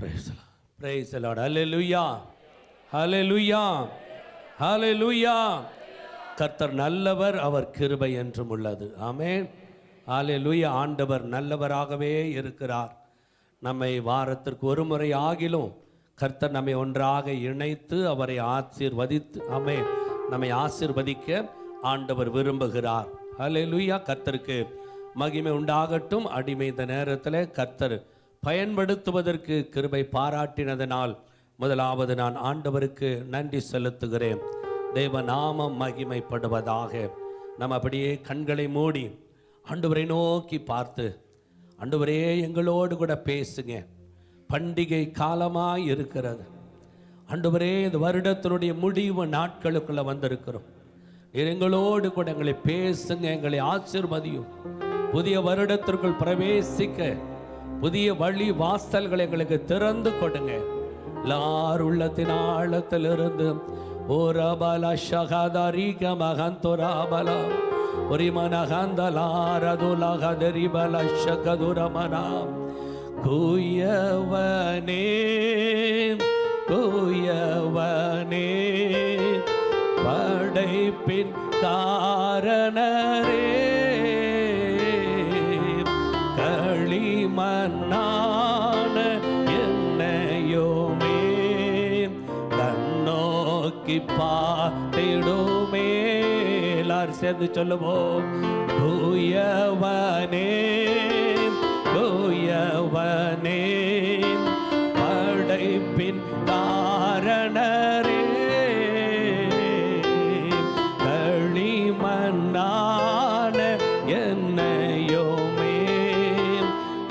Praise the Lord. Hallelujah. Hallelujah. Hallelujah. கர்த்தர் நல்லவர், அவர் கிருபை என்றும் உள்ளது. ஆமென். ஹல்லேலூயா. ஆண்டவர் நல்லவராகவே இருக்கிறார். நம்மை வாரத்திற்கு ஒரு முறை ஆகிலும் கர்த்தர் நம்மை ஒன்றாக இணைத்து அவரை ஆசீர்வதித்து நம்மை ஆசீர்வதிக்க ஆண்டவர் விரும்புகிறார். ஹல்லேலூயா. கர்த்தருக்கு மகிமை உண்டாகட்டும். அடிமை இந்த நேரத்தில் கர்த்தர் பயன்படுத்துவதற்கு கிருபை பாராட்டினதனால் முதலாவது நான் ஆண்டவருக்கு நன்றி செலுத்துகிறேன். தேவ நாமம் மகிமைப்படுவதாக. நம்ம அப்படியே கண்களை மூடி ஆண்டவரை நோக்கி பார்த்து, ஆண்டவரே எங்களோடு கூட பேசுங்க. பண்டிகை காலமாய் இருக்கிறது ஆண்டவரே. இந்த வருடத்தினுடைய முடிவு நாட்களுக்குள்ள வந்திருக்கிறோம். நீர் எங்களோடு கூட எங்களை பேசுங்க, எங்களை ஆசீர்வதியும். புதிய வருடத்திற்குள் பிரவேசிக்க புதிய வழி வாசல்களை எங்களுக்கு திறந்து கொடுங்க. எல்லார் உள்ளத்தின் ஆழத்திலிருந்து ஓரபல ஷகதரிக மகந்தோராபல ஒரு மனகந்தலாரதுலகதரிபல ஷகதுரமனா குயவனே குயவனே படைப்பின் காரணரே களிமண்ணான என்னையோமே கண்ணோக்கி பார்த்திடுமே. எல்லாரும் சேர்ந்து சொல்லுவோம். குயவனே குயவனே படைப்பின் காரணரே களிமண்ணான என்னையோமே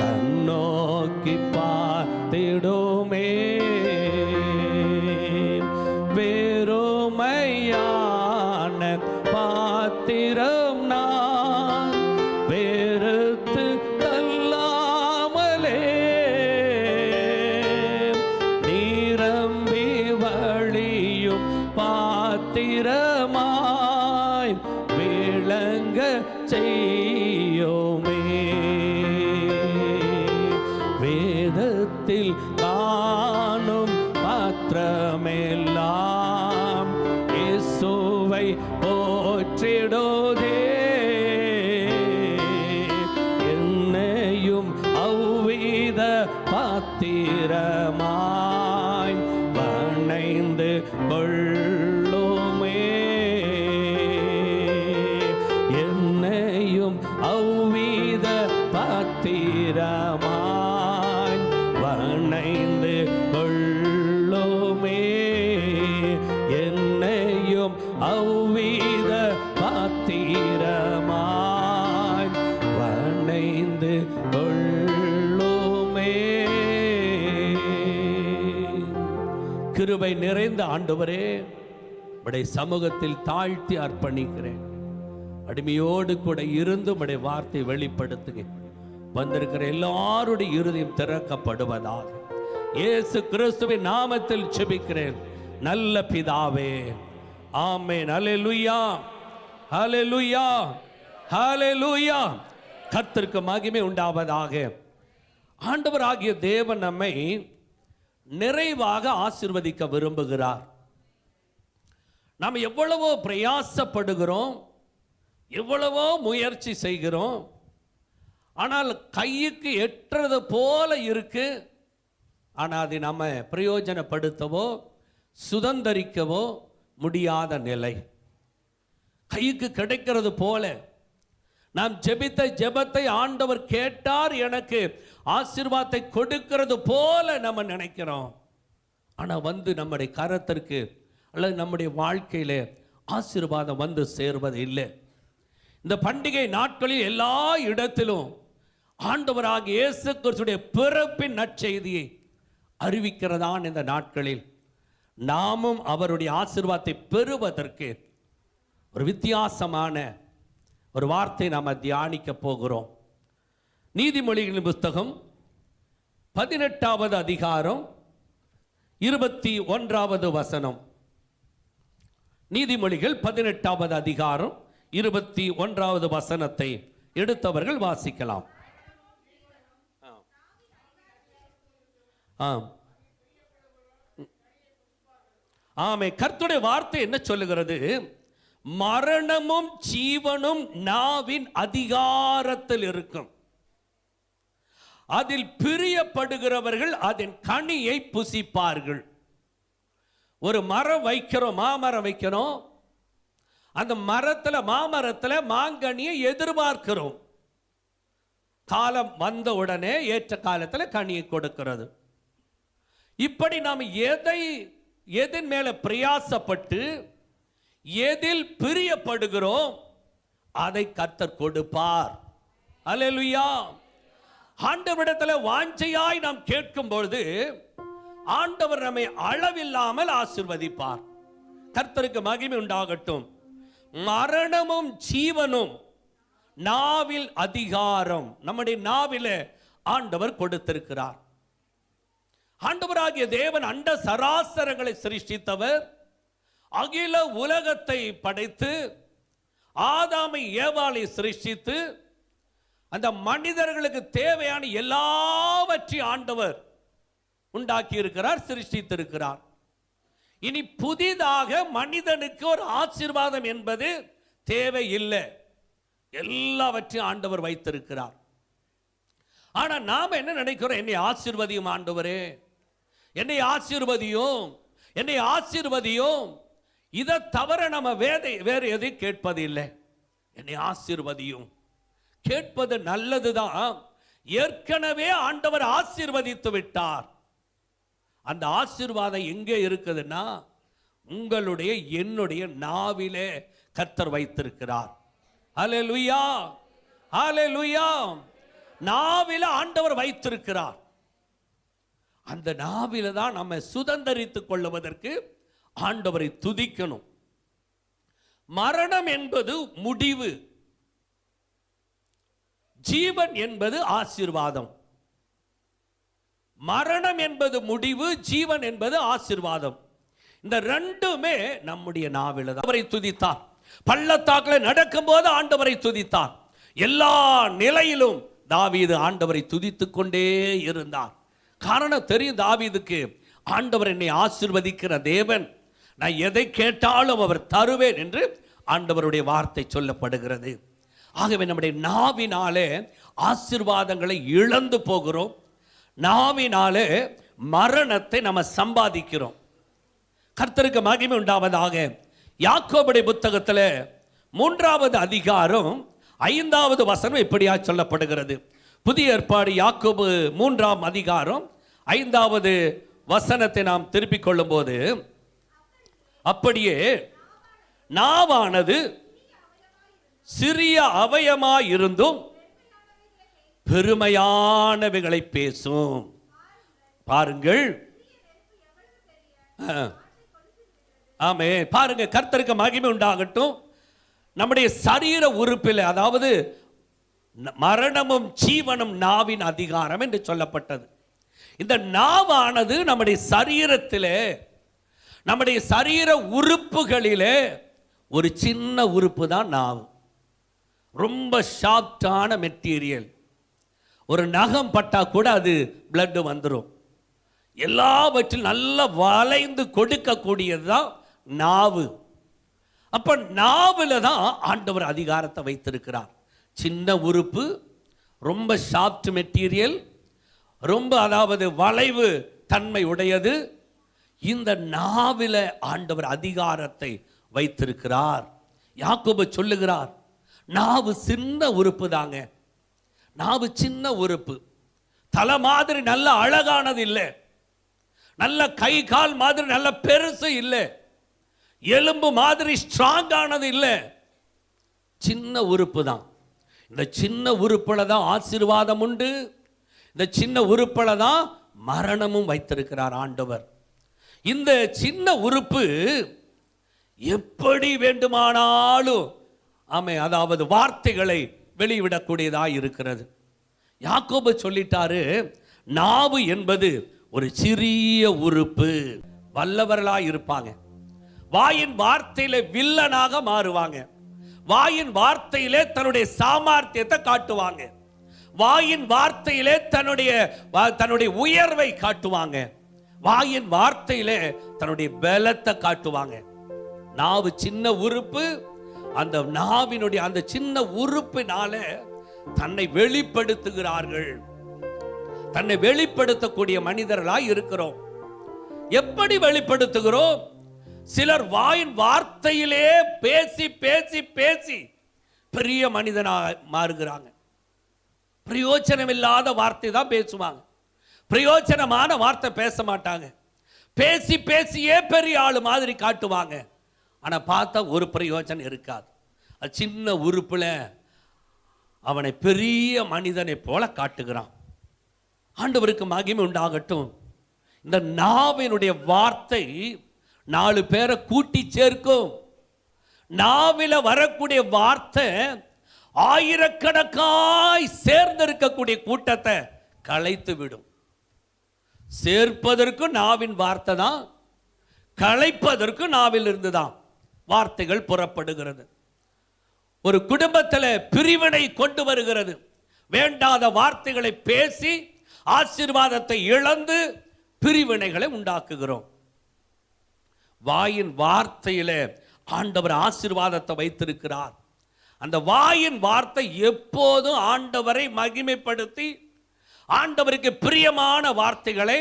கண்ணோக்கி பார்த்திடுமே. வேறுமையான பாத்திரம் நான் வெறுத்து தள்ளாமலே நிரம்பி வழியும் பாத்திரமாய் விளங்க செய்யோமே. வேதத்தில் காணும் பாத்திரமெல்லாம் இயேசுவை போற்றிடுதே. என்னையும் அவ்வித பாத்திரமாய் வணைந்து கொள்ளுமே. என்னையும் அவ்வித பாத்திரமாய் வணைந்து கொள்ளுமே. என்னையும் அவ்வித பாத்திரமாய் வணைந்து கொள்ளுமே. கிருபை நிறைந்த ஆண்டவரே, உம்முடைய சமூகத்தில் தாழ்த்தி அர்ப்பணிக்கிறேன். அடிமையோடு கூட இருந்து உம்முடைய வார்த்தை வெளிப்படுத்துங்க. வந்திருக்கிற எல்லாருடைய இருதயம் திறக்கப்படுவதாக இயேசு கிறிஸ்துவின் நாமத்தில் ஜெபிக்கிறேன் நல்ல பிதாவே. ஆமென். ஹல்லேலூயா. ஹல்லேலூயா. ஹல்லேலூயா. கர்த்தருக்கு மகிமை உண்டாவதாக. ஆண்டவராகிய தேவன் நம்மை நிறைவாக ஆசீர்வதிக்க விரும்புகிறார். நாம் எவ்வளவோ பிரயாசப்படுகிறோம், எவ்வளவோ முயற்சி செய்கிறோம், ஆனால் கைக்கு எட்டுறது போல இருக்கு. ஆனால் அதை நம்ம பிரயோஜனப்படுத்தவோ சுதந்தரிக்கவோ முடியாத நிலை. கைக்கு கிடைக்கிறது போல நாம் ஜெபித்த ஜெபத்தை ஆண்டவர் கேட்டார், எனக்கு ஆசீர்வாதத்தை கொடுக்கிறது போல நம்ம நினைக்கிறோம். ஆனால் நம்முடைய கரத்திற்கு அல்லது நம்முடைய வாழ்க்கையில ஆசீர்வாதம் வந்து சேர்வது இல்லை. இந்த பண்டிகை நாட்களில் எல்லா இடத்திலும் ஆண்டவராகிய இயேசு கிறிஸ்துவின் பிறப்பின் நற்செய்தியை அறிவிக்கிறதான் இந்த நாட்களில் நாமும் அவருடைய ஆசீர்வாதத்தை பெறுவதற்கு ஒரு வித்தியாசமான ஒரு வார்த்தை நாம் தியானிக்க போகிறோம். நீதிமொழிகளின் புத்தகம் 18வது அதிகாரம் 21வது வசனம். நீதிமொழிகள் 18வது அதிகாரம் 21வது வசனத்தை எடுத்தவர்கள் வாசிக்கலாம். ஆமே. கர்த்தருடைய வார்த்தை என்ன சொல்லுகிறது? மரணமும் ஜீவனும் நாவின் அதிகாரத்தில் இருக்கும். அதில் பிரியப்படுகிறவர்கள் அதன் கனியை புசிப்பார்கள். ஒரு மரம் வைக்கிறோம், மாமரம் வைக்கிறோம். அந்த மாமரத்தில் மாங்கனியை எதிர்பார்க்கிறோம். காலம் வந்த உடனே ஏற்ற காலத்தில் கனியை கொடுக்கிறது. இப்படி நாம் எதன் மேல பிரயாசப்பட்டு எதில் பிரியப்படுகிறோம் அதை கர்த்தர் கொடுப்பார். அல்லேலூயா. ஆண்டவரிடத்தில் வாஞ்சையாய் நாம் கேட்கும் பொழுது ஆண்டவர் நம்மை அளவில்லாமல் ஆசீர்வதிப்பார். கர்த்தருக்கு மகிமை உண்டாகட்டும். மரணமும் ஜீவனும் நாவில் அதிகாரம் நம்முடைய நாவிலே ஆண்டவர் கொடுத்திருக்கிறார். ஆண்டவராகிய தேவன் அண்ட சராசரங்களை சிருஷ்டித்தவர். அகில உலகத்தை படைத்து ஆதாமை ஏவாளை சிருஷ்டித்து அந்த மனிதர்களுக்கு தேவையான எல்லாவற்றையும் ஆண்டவர் உண்டாக்கி இருக்கிறார், சிருஷ்டித்திருக்கிறார். இனி புதிதாக மனிதனுக்கு ஒரு ஆசீர்வாதம் என்பது தேவையில்லை. எல்லாவற்றையும் ஆண்டவர் வைத்திருக்கிறார். ஆனா நாம என்ன நினைக்கிறோம்? என்னை ஆசீர்வதியும் ஆண்டவரே, என்னை ஆசீர்வதியும், என்னை ஆசீர்வதியும். இதை தவிர நம்ம வேறு எதை கேட்பது இல்லை. என்னை ஆசீர்வதியும் கேட்பது நல்லதுதான். ஏற்கனவே ஆண்டவர் ஆசீர்வதித்து விட்டார். அந்த ஆசீர்வாதம் எங்கே இருக்குதுன்னா உங்களுடைய என்னுடைய நாவிலே கர்த்தர் வைத்திருக்கிறார். ஹல்லேலூயா, ஹல்லேலூயா. நாவில ஆண்டவர் வைத்திருக்கிறார். அந்த நாவில தான் நம்ம சுதந்தரித்துக் கொள்வதற்கு ஆண்டவரை துதிக்கணும். மரணம் என்பது முடிவு, ஜீவன் என்பது ஆசீர்வாதம். மரணம் என்பது முடிவு, ஜீவன் என்பது ஆசீர்வாதம். இந்த ரெண்டுமே நம்முடைய நாவில தான். அவரை துதித்தார். பள்ளத்தாக்கில் நடக்கும் போது ஆண்டவரை துதித்தார். எல்லா நிலையிலும் தாவீது ஆண்டவரை துதித்துக் கொண்டே இருந்தார். காரணம் தெரியும் தாவீதுக்கு, ஆண்டவர் என்னை ஆசீர்வதிக்கிற தேவன், நான் எதை கேட்டாலும் அவர் தருவேன் என்று ஆண்டவருடைய வார்த்தை சொல்லப்படுகிறது. ஆகவே நம்முடைய நாவினாலே ஆசீர்வாதங்களை இழந்து போகிறோம். நாவினாலே மரணத்தை நம்ம சம்பாதிக்கிறோம். கர்த்தருக்கு மகிமை உண்டாவதாக. யாக்கோபுடைய புத்தகத்தில் 3வது அதிகாரம் 5வது வசனம் இப்படியா சொல்லப்படுகிறது. புதிய ஏற்பாடு யாக்கோபு 3ஆம் அதிகாரம் 5வது வசனத்தை நாம் திருப்பிக் கொள்ளும் போது, அப்படியே நாவானது சிறிய அவயமாயிருந்தும் பெருமையானவைகளை பேசும். பாருங்கள், ஆமே, பாருங்க, கர்த்தருக்கு மகிமை உண்டாகட்டும். நம்முடைய சரீர உறுப்பில், அதாவது மரணமும் ஜீவனும் நாவின் அதிகாரம் என்று சொல்லப்பட்டது. இந்த நாவானது நம்முடைய சரீரத்திலே, நம்முடைய சரீர உறுப்புகளிலே ஒரு சின்ன உறுப்பு தான் நாவு. ரொம்ப ஷார்ப்டான மெட்டீரியல். ஒரு நகம் பட்டா கூட அது பிளட் வந்துடும். எல்லாவற்றிலும் நல்ல வளைந்து கொடுக்கக்கூடியது தான் நாவு. அப்ப நாவில் தான் ஆண்டவர் அதிகாரத்தை வைத்திருக்கிறார். சின்ன உறுப்பு, ரொம்ப சாஃப்ட் மெட்டீரியல், ரொம்ப அதாவது வளைவு தன்மை உடையது. இந்த நாவில் ஆண்டவர் அதிகாரத்தை வைத்திருக்கிறார். யாக்கோபு சொல்லுகிறார், நாவு சின்ன உறுப்பு தாங்க. நாவு சின்ன உறுப்பு. தலை மாதிரி நல்ல அழகானது இல்லை, நல்ல கை கால் மாதிரி நல்ல பெருசு இல்லை, எலும்பு மாதிரி ஸ்ட்ராங்கானது இல்லை, சின்ன உறுப்பு தான். இந்த சின்ன உறுப்புல தான் ஆசீர்வாதம் உண்டு. இந்த சின்ன உறுப்புல தான் மரணமும் வைத்திருக்கிறார் ஆண்டவர். இந்த சின்ன உறுப்பு எப்படி வேண்டுமானாலும் அதாவது வார்த்தைகளை வெளிவிடக்கூடியதாக இருக்கிறது. யாக்கோபு சொல்லிட்டாரு, நாவு என்பது ஒரு சிறிய உறுப்பு. வல்லவர்களாக இருப்பாங்க, வாயின் வார்த்தையில வில்லனாக மாறுவாங்க, வாயின் வார்த்தையிலே தன்னுடைய சாமர்த்தியத்தை காட்டுவாங்க, வாயின் வார்த்தையிலே தன்னுடைய உயர்வை காட்டுவாங்க, வாயின் வார்த்தையிலே தன்னுடைய பலத்தை காட்டுவாங்க. நாவு சின்ன உறுப்பு, அந்த நாவினுடைய அந்த சின்ன உறுப்பினால தன்னை வெளிப்படுத்துகிறார்கள். தன்னை வெளிப்படுத்தக்கூடிய மனிதர்களாய் இருக்கிறோம். எப்படி வெளிப்படுத்துகிறோம்? சிலர் வாயின் வார்த்தையிலே பேசி பேசி பேசி பெரிய மனிதனாக மாறுகிறாங்க. பிரயோஜனம் இல்லாத வார்த்தை தான் பேசுவாங்க, பிரயோஜனமான வார்த்தை பேச மாட்டாங்க. பேசி பேசியே பெரிய ஆளு மாதிரி காட்டுவாங்க. ஆனா பார்த்தா ஒரு பிரயோஜனம் இருக்காது. அது சின்ன உறுப்புல அவனை பெரிய மனிதனை போல காட்டுகிறான். ஆண்டவருக்கு மகிமை உண்டாகட்டும். இந்த நாவினுடைய வார்த்தை 4 பேரை கூட்டி சேர்க்கும். நாவில வரக்கூடிய வார்த்தை ஆயிரக்கணக்காய் சேர்ந்திருக்கக்கூடிய கூட்டத்தை கலைத்து விடும். சேர்ப்பதற்கு நாவின் வார்த்தை தான், கலைப்பதற்கு நாவில் இருந்துதான் வார்த்தைகள் புறப்படுகிறது. ஒரு குடும்பத்தில் பிரிவினை கொண்டு வருகிறது. வேண்டாத வார்த்தைகளை பேசி ஆசீர்வாதத்தை இழந்து பிரிவினைகளை உண்டாக்குகிறோம். வாயின் வார்த்தையில ஆண்டவர் ஆசீர்வாதத்தை வைத்திருக்கிறார். அந்த வாயின் வார்த்தை எப்போதும் ஆண்டவரை மகிமைப்படுத்தி, ஆண்டவருக்கு பிரியமான வார்த்தைகளை,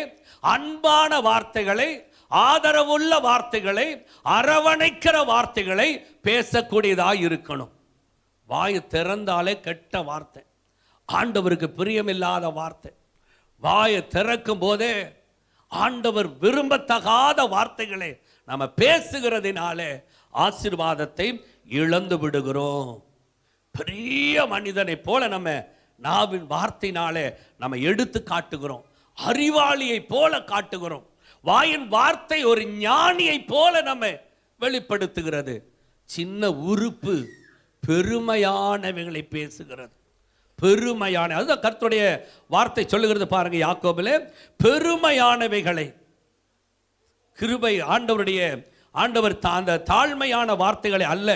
அன்பான வார்த்தைகளை, ஆதரவுள்ள வார்த்தைகளை, அரவணைக்கிற வார்த்தைகளை பேசக்கூடியதாக இருக்கணும். வாயை திறந்தாலே கெட்ட வார்த்தை, ஆண்டவருக்கு பிரியமில்லாத வார்த்தை. வாயை திறக்கும் போதே ஆண்டவர் விரும்பத்தகாத வார்த்தைகளை நம்ம பேசுகிறதினாலே ஆசீர்வாதத்தை இழந்து விடுகிறோம். பெரிய மனிதனை போல நம்ம நாவின் வார்த்தையினாலே நம்ம எடுத்து காட்டுகிறோம். அறிவாளியை போல காட்டுகிறோம். வாயின் வார்த்தை ஒரு ஞானியை போல நம்ம வெளிப்படுத்துகிறது. சின்ன உறுப்பு பெருமையானவைகளை பேசுகிறது. பெருமையான, அதுதான் கர்த்தருடைய வார்த்தை சொல்லுகிறது பாருங்க. யாக்கோபிலே பெருமையானவைகளை, கிருபை ஆண்டவர் அந்த தாழ்மையான வார்த்தைகளை அல்ல,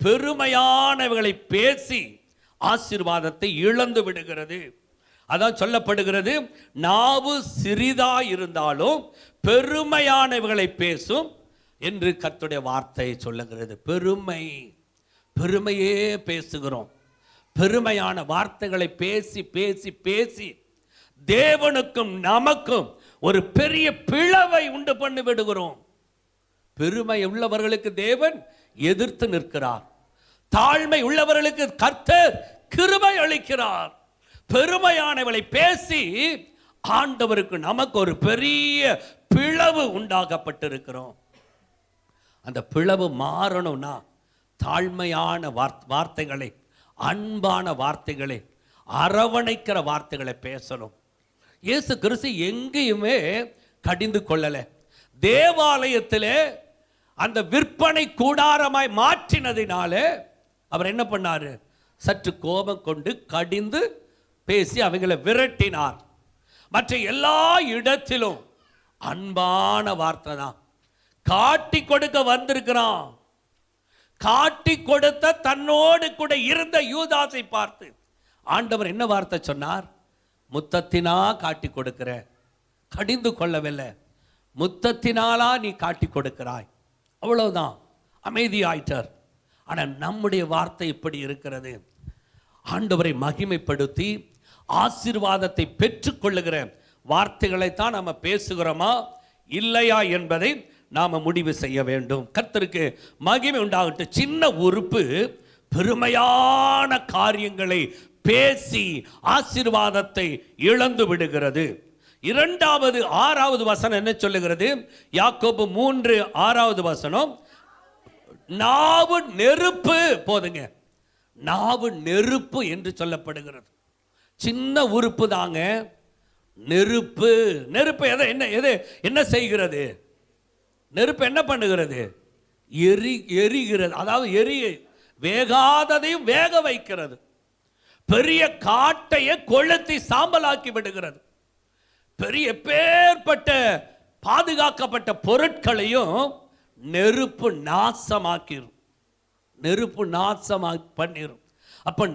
பெருமையானவைகளை பேசி ஆசீர்வாதத்தை இழந்து விடுகிறது. அதான் சொல்லப்படுகிறது, நாவு சிறிதா இருந்தாலும் பெருமையானவைகளை பேசும் என்று கர்த்தருடைய வார்த்தை சொல்லுகிறது. பெருமையே பேசுகிறோம். பெருமையான வார்த்தைகளை பேசி பேசி பேசி தேவனுக்கும் நமக்கும் ஒரு பெரிய பிளவை உண்டு பண்ணி விடுகிறோம். பெருமை உள்ளவர்களுக்கு தேவன் எதிர்த்து நிற்கிறார். தாழ்மை உள்ளவர்களுக்கு கர்த்தர் கிருபை அளிக்கிறார். பெருமையானவளை பேசி ஆண்டவருக்கு நமக்கு ஒரு பெரிய பிளவு உண்டாக்கப்பட்டிருக்கிறோம். அந்த பிளவு மாறணும்னா தாழ்மையான வார்த்தைகளை, அன்பான வார்த்தைகளை, அரவணைக்கிற வார்த்தைகளை பேசணும். இயேசு கிறிஸ்து எங்கேயுமே கடிந்து கொள்ளல. தேவாலயத்திலே அந்த விற்பனை கூடாரமாய் மாற்றினதினால அவர் என்ன பண்ணாரு? சற்று கோபம் கொண்டு கடிந்து பேசி அவங்களை விரட்டினார். மற்ற எல்லா இடத்திலும் அன்பான வார்த்தை தான். காட்டி கொடுக்க வந்திருக்கிறான். காட்டி கொடுத்த தன்னோடு கூட இருந்த யூதாசை பார்த்து ஆண்டவர் என்ன வார்த்தை சொன்னார்? முத்தத்தினா காட்டி கொடுக்கிற, கடிந்து கொள்ளவில்லை, முத்தத்தினாலா நீ காட்டி கொடுக்கிறாய், அவ்வளவுதான், அமைதியாயிட்டார். ஆனால் நம்முடைய வார்த்தை இப்படி இருக்கிறது. ஆண்டவரை மகிமைப்படுத்தி ஆசீர்வாதத்தை பெற்றுக்கொள்ளுகிற வார்த்தைகளைத்தான் நம்ம பேசுகிறோமா இல்லையா என்பதை நாம முடிவு செய்ய வேண்டும். கர்த்தருக்கு மகிமை உண்டாகட்டும். சின்ன உறுப்பு பெருமையான காரியங்களை பேசி ஆசீர்வாதத்தை இழந்து விடுகிறது. இரண்டாவது 6வது வசனம் என்ன சொல்லுகிறது? யாக்கோபு 3:6 வசனம், நாவு நெருப்பு. போதுங்க, நாவு நெருப்பு என்று சொல்லப்படுகிறது. சின்ன உறுப்பு தாங்க நெருப்பு. நெருப்பு என்ன செய்கிறது? நெருப்பு என்ன பண்ணுகிறது? எரிகிறது. அதாவது வேகாததையும் வேக வைக்கிறது. பெரிய காட்டையை கொளுத்தி சாம்பலாக்கி விடுகிறது. பெரிய பேர்பட்ட பாதுகாக்கப்பட்ட பொருட்களையும் நெருப்பு நாசமாக்கிரும். நெருப்பு பண்ணிரும். அப்ப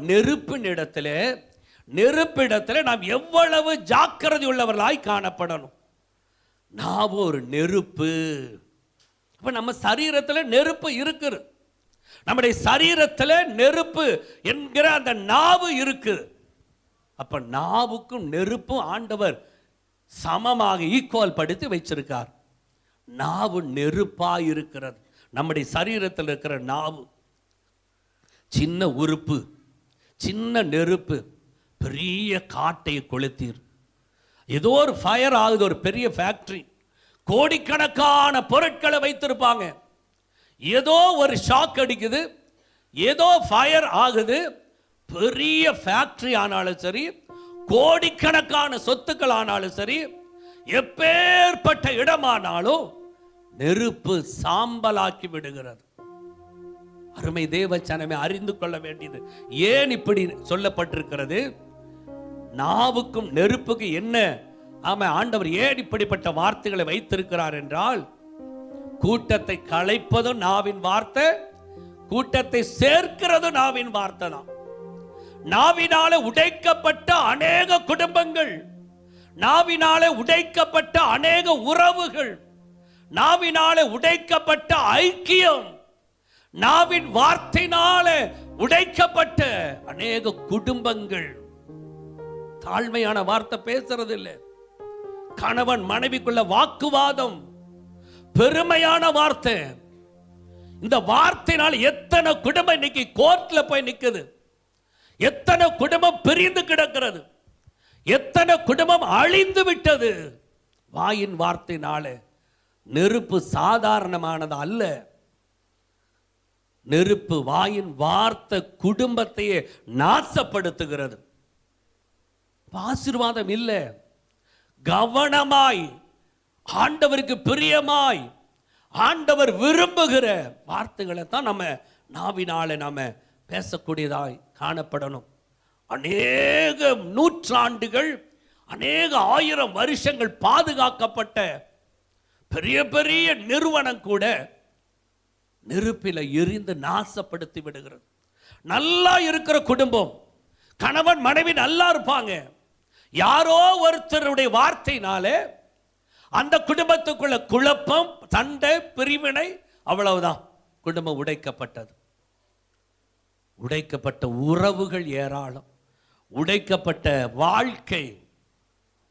நெருப்பிடத்தில் நாம் எவ்வளவு ஜாக்கிரதை உள்ளவர்களாய் காணப்படணும். நாவு ஒரு நெருப்பு. அப்ப நம்ம சரீரத்துல நெருப்பு இருக்குது. நம்முடைய சரீரத்துல நெருப்பு என்கிற அந்த நாவு இருக்குது. அப்ப நாவுக்கும் நெருப்பும் ஆண்டவர் சமமாக ஈக்குவல் படுத்தி வச்சிருக்கார். நாவு நெருப்பா இருக்கிறது. நம்முடைய சரீரத்தில் இருக்கிற நாவு சின்ன உறுப்பு, சின்ன நெருப்பு பெரிய காட்டையை கொளுத்தீர். ஏதோ ஒரு ஃபயர் ஆகுது, ஒரு பெரிய ஃபேக்டரி, கோடிக்கணக்கான பொருட்களை வைத்திருப்பாங்க. ஏதோ ஒரு ஷாக் அடிக்குது, ஏதோ ஃபயர் ஆகுது. பெரிய ஃபேக்டரி ஆனாலும் சரி, கோடிக்கணக்கான சொத்துக்கள் ஆனாலும் சரி, எப்பேற்பட்ட இடமானாலும் நெருப்பு சாம்பலாக்கி விடுகிறது. அருமை தேவச்சனமே, அறிந்து கொள்ள வேண்டியது ஏன் இப்படி சொல்லப்பட்டிருக்கிறது? நாவுக்கும் நெருப்புக்கு என்ன ஆண்டவர் ஏன் இப்படிப்பட்ட வார்த்தைகளை வைத்திருக்கிறார் என்றால், கூட்டத்தை கலைப்பதும் நாவின் வார்த்தை, கூட்டத்தை சேர்க்கிறதும் நாவின் வார்த்தை தான். நாவினால உடைக்கப்பட்ட அநேக குடும்பங்கள், நாவினால உடைக்கப்பட்ட அநேக உறவுகள், நாவினால உடைக்கப்பட்ட ஐக்கியம், நாவின் வார்த்தையினால உடைக்கப்பட்ட அநேக குடும்பங்கள். தாழ்மையான வார்த்தை பேசுறது இல்லை. கணவன் மனைவிக்குள்ள வாக்குவாதம், பெருமையான வார்த்தை. இந்த வார்த்தையினால் எத்தனை குடும்பம் இன்னைக்கு கோர்ட்ல போய் நிக்குது, எத்தனை குடும்பம் பிரிந்து கிடக்கிறது, எத்தனை குடும்பம் அழிந்து விட்டது. வாயின் வார்த்தையினால. நெருப்பு சாதாரணமானது அல்ல. நெருப்பு, வாயின் வார்த்தை குடும்பத்தையே நாசப்படுத்துகிறது. ஆசீர்வாதம் இல்லை. கவனமாய், ஆண்டவருக்கு பிரியமாய், ஆண்டவர் விரும்புகிற வார்த்தைகளை தான் நம்ம நாவினால நாம பேசக்கூடியதாய் காணப்படணும். அநேக நூற்றாண்டுகள், அநேக ஆயிரம் வருஷங்கள் பாதுகாக்கப்பட்ட பெரிய பெரிய நிறுவனம் கூட நெருப்பில எரிந்து நாசப்படுத்தி விடுகிறது. நல்லா இருக்கிற குடும்பம், கணவன் மனைவி நல்லா இருப்பாங்க, யாரோ ஒருத்தருடைய வார்த்தையினாலே அந்த குடும்பத்துக்குள்ள குழப்பம், சண்டை, பிரிவினை, அவ்வளவுதான். குடும்பம் உடைக்கப்பட்டது. உடைக்கப்பட்ட உறவுகள் ஏராளம், உடைக்கப்பட்ட வாழ்க்கை,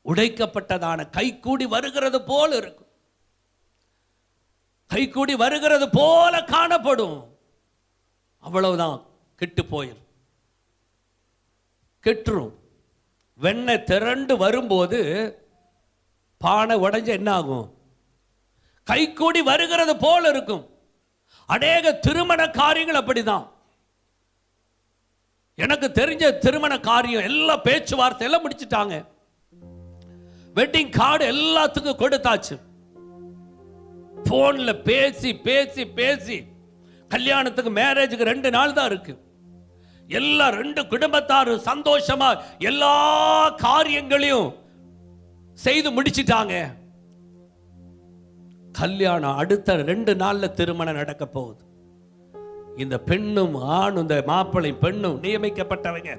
உடைக்கப்பட்டதான கைகூடி வருகிறது போல இருக்கும், கைகூடி வருகிறது போல காணப்படும். அவ்வளவுதான், கெட்டு போயிடும், கெட்டுரும். வெண்ணெய் திரண்டு வரும்போது பானை உடைஞ்ச என்ன ஆகும்? கைகூடி வருகிறது போல இருக்கும். அநேக திருமண காரியங்கள் அப்படிதான். எனக்கு தெரிஞ்ச திருமண காரியம் எல்லாம் பேச்சுவார்த்தை எல்லாம் முடிச்சிட்டாங்க, வெட்டிங் கார்டு எல்லாத்துக்கும் கொடுத்தாச்சு. போன்ல பேசி பேசி பேசி கல்யாணத்துக்கு, மேரேஜுக்கு 2 நாள் தான் இருக்கு. எல்லா 2 குடும்பத்தாரும் சந்தோஷமா எல்லா காரியங்களையும் செய்து முடிச்சிட்டாங்க. கல்யாணம் அடுத்த 2 நாள்ல திருமணம் நடக்க போகுது. இந்த பெண்ணும் ஆணும், இந்த மாப்பிள்ளை பெண்ணும் நியமிக்கப்பட்டவங்க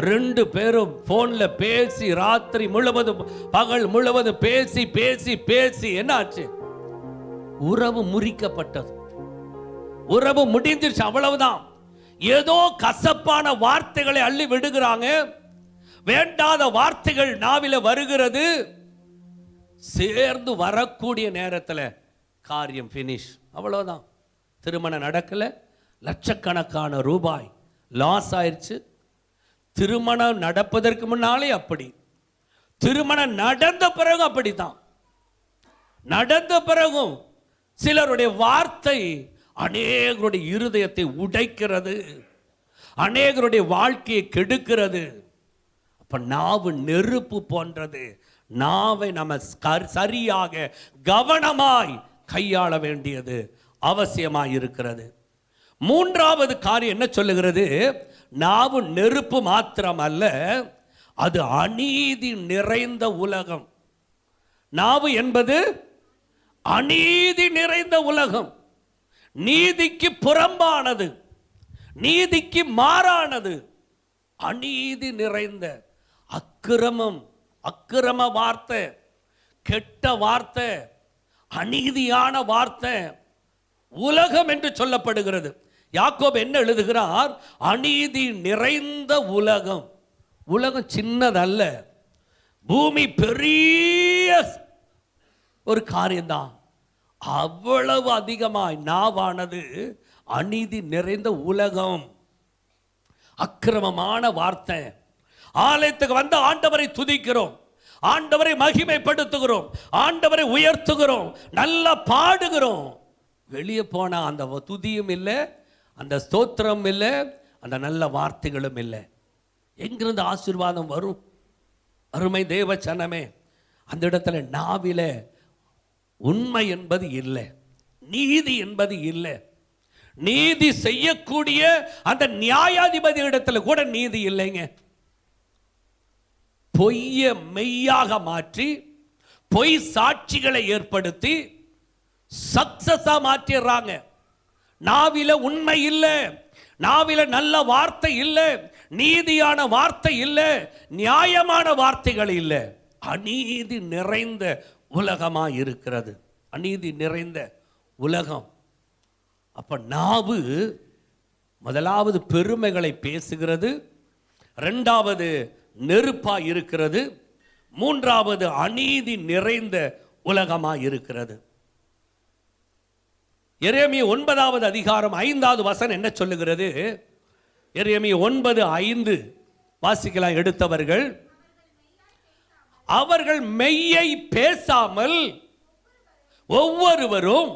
2 பேரும் போன்ல பேசி ராத்திரி முழுவதும் பகல் முழுவதும் பேசி பேசி பேசி என்ன ஆச்சு? உறவு முறிக்கப்பட்டது. உறவு முடிஞ்சிருச்சு, அவ்வளவுதான். ஏதோ கசப்பான வார்த்தைகளை அள்ளி விடுகிறாங்க, வேண்டாத வார்த்தைகள் நாவில வருகிறது. சேர்ந்து வரக்கூடிய நேரத்தில் காரியம் பினிஷ், அவ்வளவுதான். திருமணம் நடக்கல, லட்சக்கணக்கான ரூபாய் லாஸ் ஆயிடுச்சு. திருமணம் நடப்பதற்கு முன்னாலே அப்படி, திருமணம் நடந்த பிறகு அப்படித்தான். நடந்த பிறகும் சிலருடைய வார்த்தை அநேகருடைய இருதயத்தை உடைக்கிறது, அநேகருடைய வாழ்க்கையை கெடுக்கிறது. அப்ப நாவு நெருப்பு போன்றது. நாவை நம்ம சரியாக கவனமாய் கையாள வேண்டியது அவசியமாய் இருக்கிறது. 3வது காரியம் என்ன சொல்லுகிறது? நாவு நெருப்பு மாத்திரம் அல்ல, அது அநீதி நிறைந்த உலகம். நாவு என்பது அநீதி நிறைந்த உலகம், நீதிக்கு புறம்பானது, நீதிக்கு மாறானது, அநீதி நிறைந்த அக்கிரமம், அக்கிரம வார்த்தை, கெட்ட வார்த்தை, அநீதியான வார்த்தை உலகம் என்று சொல்லப்படுகிறது. யாக்கோபு என்ன எழுதுகிறார்? அநீதி நிறைந்த உலகம். உலகம் சின்னதல்ல, பூமி பெரிய ஒரு காரியம்தான். அவ்வளவு அதிகமாய் நாவானது அநீதி நிறைந்த உலகம். அக்கிரமமான வார்த்தை. ஆலயத்துக்கு வந்து ஆண்டவரை துதிக்கிறோம், ஆண்டவரை மகிமைப்படுத்துகிறோம், ஆண்டவரை உயர்த்துகிறோம், நல்லா பாடுகிறோம். வெளியே போனா அந்த துதியும் இல்லை, அந்த ஸ்தோத்திரம் இல்லை, அந்த நல்ல வார்த்தைகளும் இல்லை. எங்கிருந்து ஆசீர்வாதம் வரும்? அருமை தேவ சனமே, அந்த இடத்துல நாவில உண்மை என்பது இல்லை, நீதி என்பது இல்லை. நீதி செய்யக்கூடிய அந்த நியாயாதிபதி இடத்துல கூட நீதி இல்லைங்க. பொய்ய மெய்யாக மாற்றி, பொய் சாட்சிகளை ஏற்படுத்தி சக்சஸா மாற்றிடுறாங்க. நாவில உண்மை இல்லை, நாவில நல்ல வார்த்தை இல்லை, நீதியான வார்த்தை இல்லை, நியாயமான வார்த்தைகள் இல்லை. அநீதி நிறைந்த உலகமா இருக்கிறது, அநீதி நிறைந்த உலகம். அப்ப நாவு முதலாவது பெருமைகளை பேசுகிறது, இரண்டாவது நெருப்பா இருக்கிறது, மூன்றாவது அநீதி நிறைந்த உலகமா இருக்கிறது. எரேமியா 9வது அதிகாரம் 5வது வசனம் என்ன சொல்லுகிறது? எரேமியா 9:5 வாசிக்கலாம் எடுத்தவர்கள். அவர்கள் மெய்யை பேசாமல் ஒவ்வொருவரும்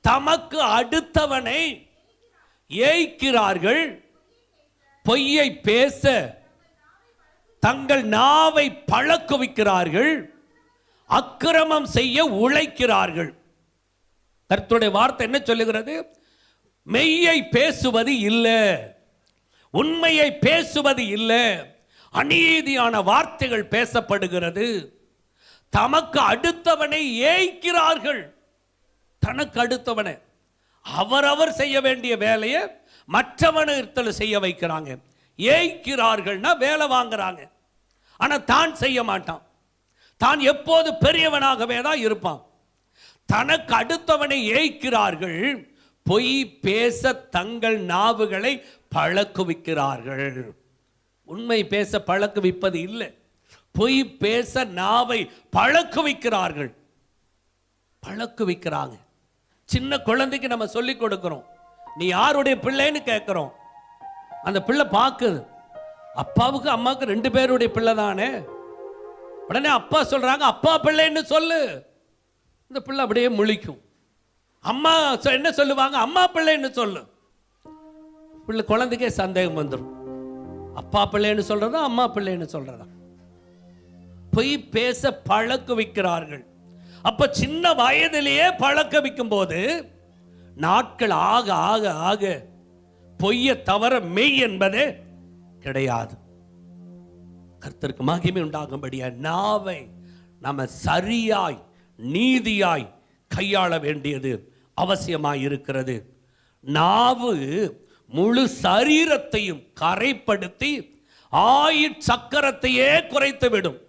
தமக்கு அடுத்தவனை ஏய்க்கிறார்கள், பொய்யை பேச தங்கள் நாவை பழக்குவிக்கிறார்கள், அக்கிரமம் செய்ய உழைக்கிறார்கள். கர்த்தருடைய வார்த்தை என்ன சொல்லுகிறது? மெய்யை பேசுவது இல்லை, உண்மையை பேசுவது இல்லை, அநீதியான வார்த்தைகள் பேசப்படுகிறது. தமக்கு அடுத்தவனை ஏய்க்கிறார்கள். தனக்கு அடுத்தவனை, அவரவர் செய்ய வேண்டிய வேலையை மற்றவனிடத்தில் செய்ய வைக்கிறாங்க. ஏய்க்கிறார்கள்னா வேலை வாங்குறாங்க, ஆனா தான் செய்ய மாட்டான். தான் எப்போது பெரியவனாகவே தான் இருப்பான். தனக்கு அடுத்தவனை ஏய்க்கிறார்கள், பொய் பேச தங்கள் நாவுகளை பழக்குவிக்கிறார்கள். உண்மை பேச பழக்குவிப்பது இல்லை, பொய் பேச நாவை பழக்குவிக்கிறார்கள். பழக்குவிக்கிறாங்க. சின்ன குழந்தைக்கு நம்ம சொல்லி கொடுக்கிறோம், நீ யாருடைய பிள்ளைன்னு கேட்கிறோம். அந்த பிள்ளை பார்க்குது, அப்பாவுக்கு அம்மாவுக்கு 2 பேருடைய பிள்ளை தானே. உடனே அப்பா சொல்றாங்க, அப்பா பிள்ளைன்னு சொல்லு. இந்த பிள்ளை அப்படியே முழிக்கும். அம்மா என்ன சொல்லுவாங்க? அம்மா பிள்ளைன்னு சொல்லு. பிள்ளை குழந்தைக்கே சந்தேகம் வந்துடும், அப்பா பிள்ளைன்னு சொல்றதா அம்மா பிள்ளைன்னு சொல்றதா. பொய் பேச பழக்க வைக்கிறார்கள். அப்ப சின்ன வயதிலேயே பழக்க வைக்கும் போது நாட்கள் ஆக ஆக ஆக பொய்யை தவிர மெய் என்பதே கிடையாது. கர்த்தருக்கு மகிமை உண்டாகும்படியா நாவை நம்ம சரியாய் நீதியாய் கையாள வேண்டியது அவசியமாய் இருக்கிறது. நாவு முழு சரீரத்தையும் கரைப்படுத்தி ஆயுட் சக்கரத்தையே குறைத்து விடும்.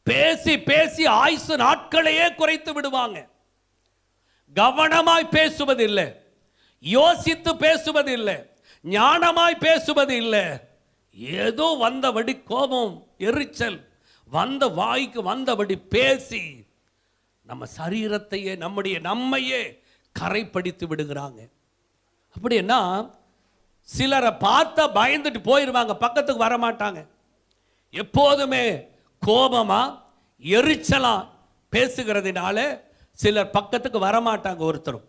பேசி பேசி ஆயுசு நாட்களையே குறைத்து விடுவாங்க. கவனமாய் பேசுவதில்லை, யோசித்து பேசுவதில்லை, ஞானமாய் பேசுவதில்லை. ஏதோ வந்தபடி கோபம், எரிச்சல், வந்த வாய்க்கு வந்தபடி பேசி நம்ம சரீரத்தையே நம்மையே கரைப்படுத்தி விடுகிறாங்க. அப்படின்னா சிலரை பார்த்தா பயந்துட்டு போயிடுவாங்க, பக்கத்துக்கு வரமாட்டாங்க. எப்போதுமே கோபமா எரிச்சலா பேசுகிறதுனால சிலர் பக்கத்துக்கு வரமாட்டாங்க. ஒருத்தரும்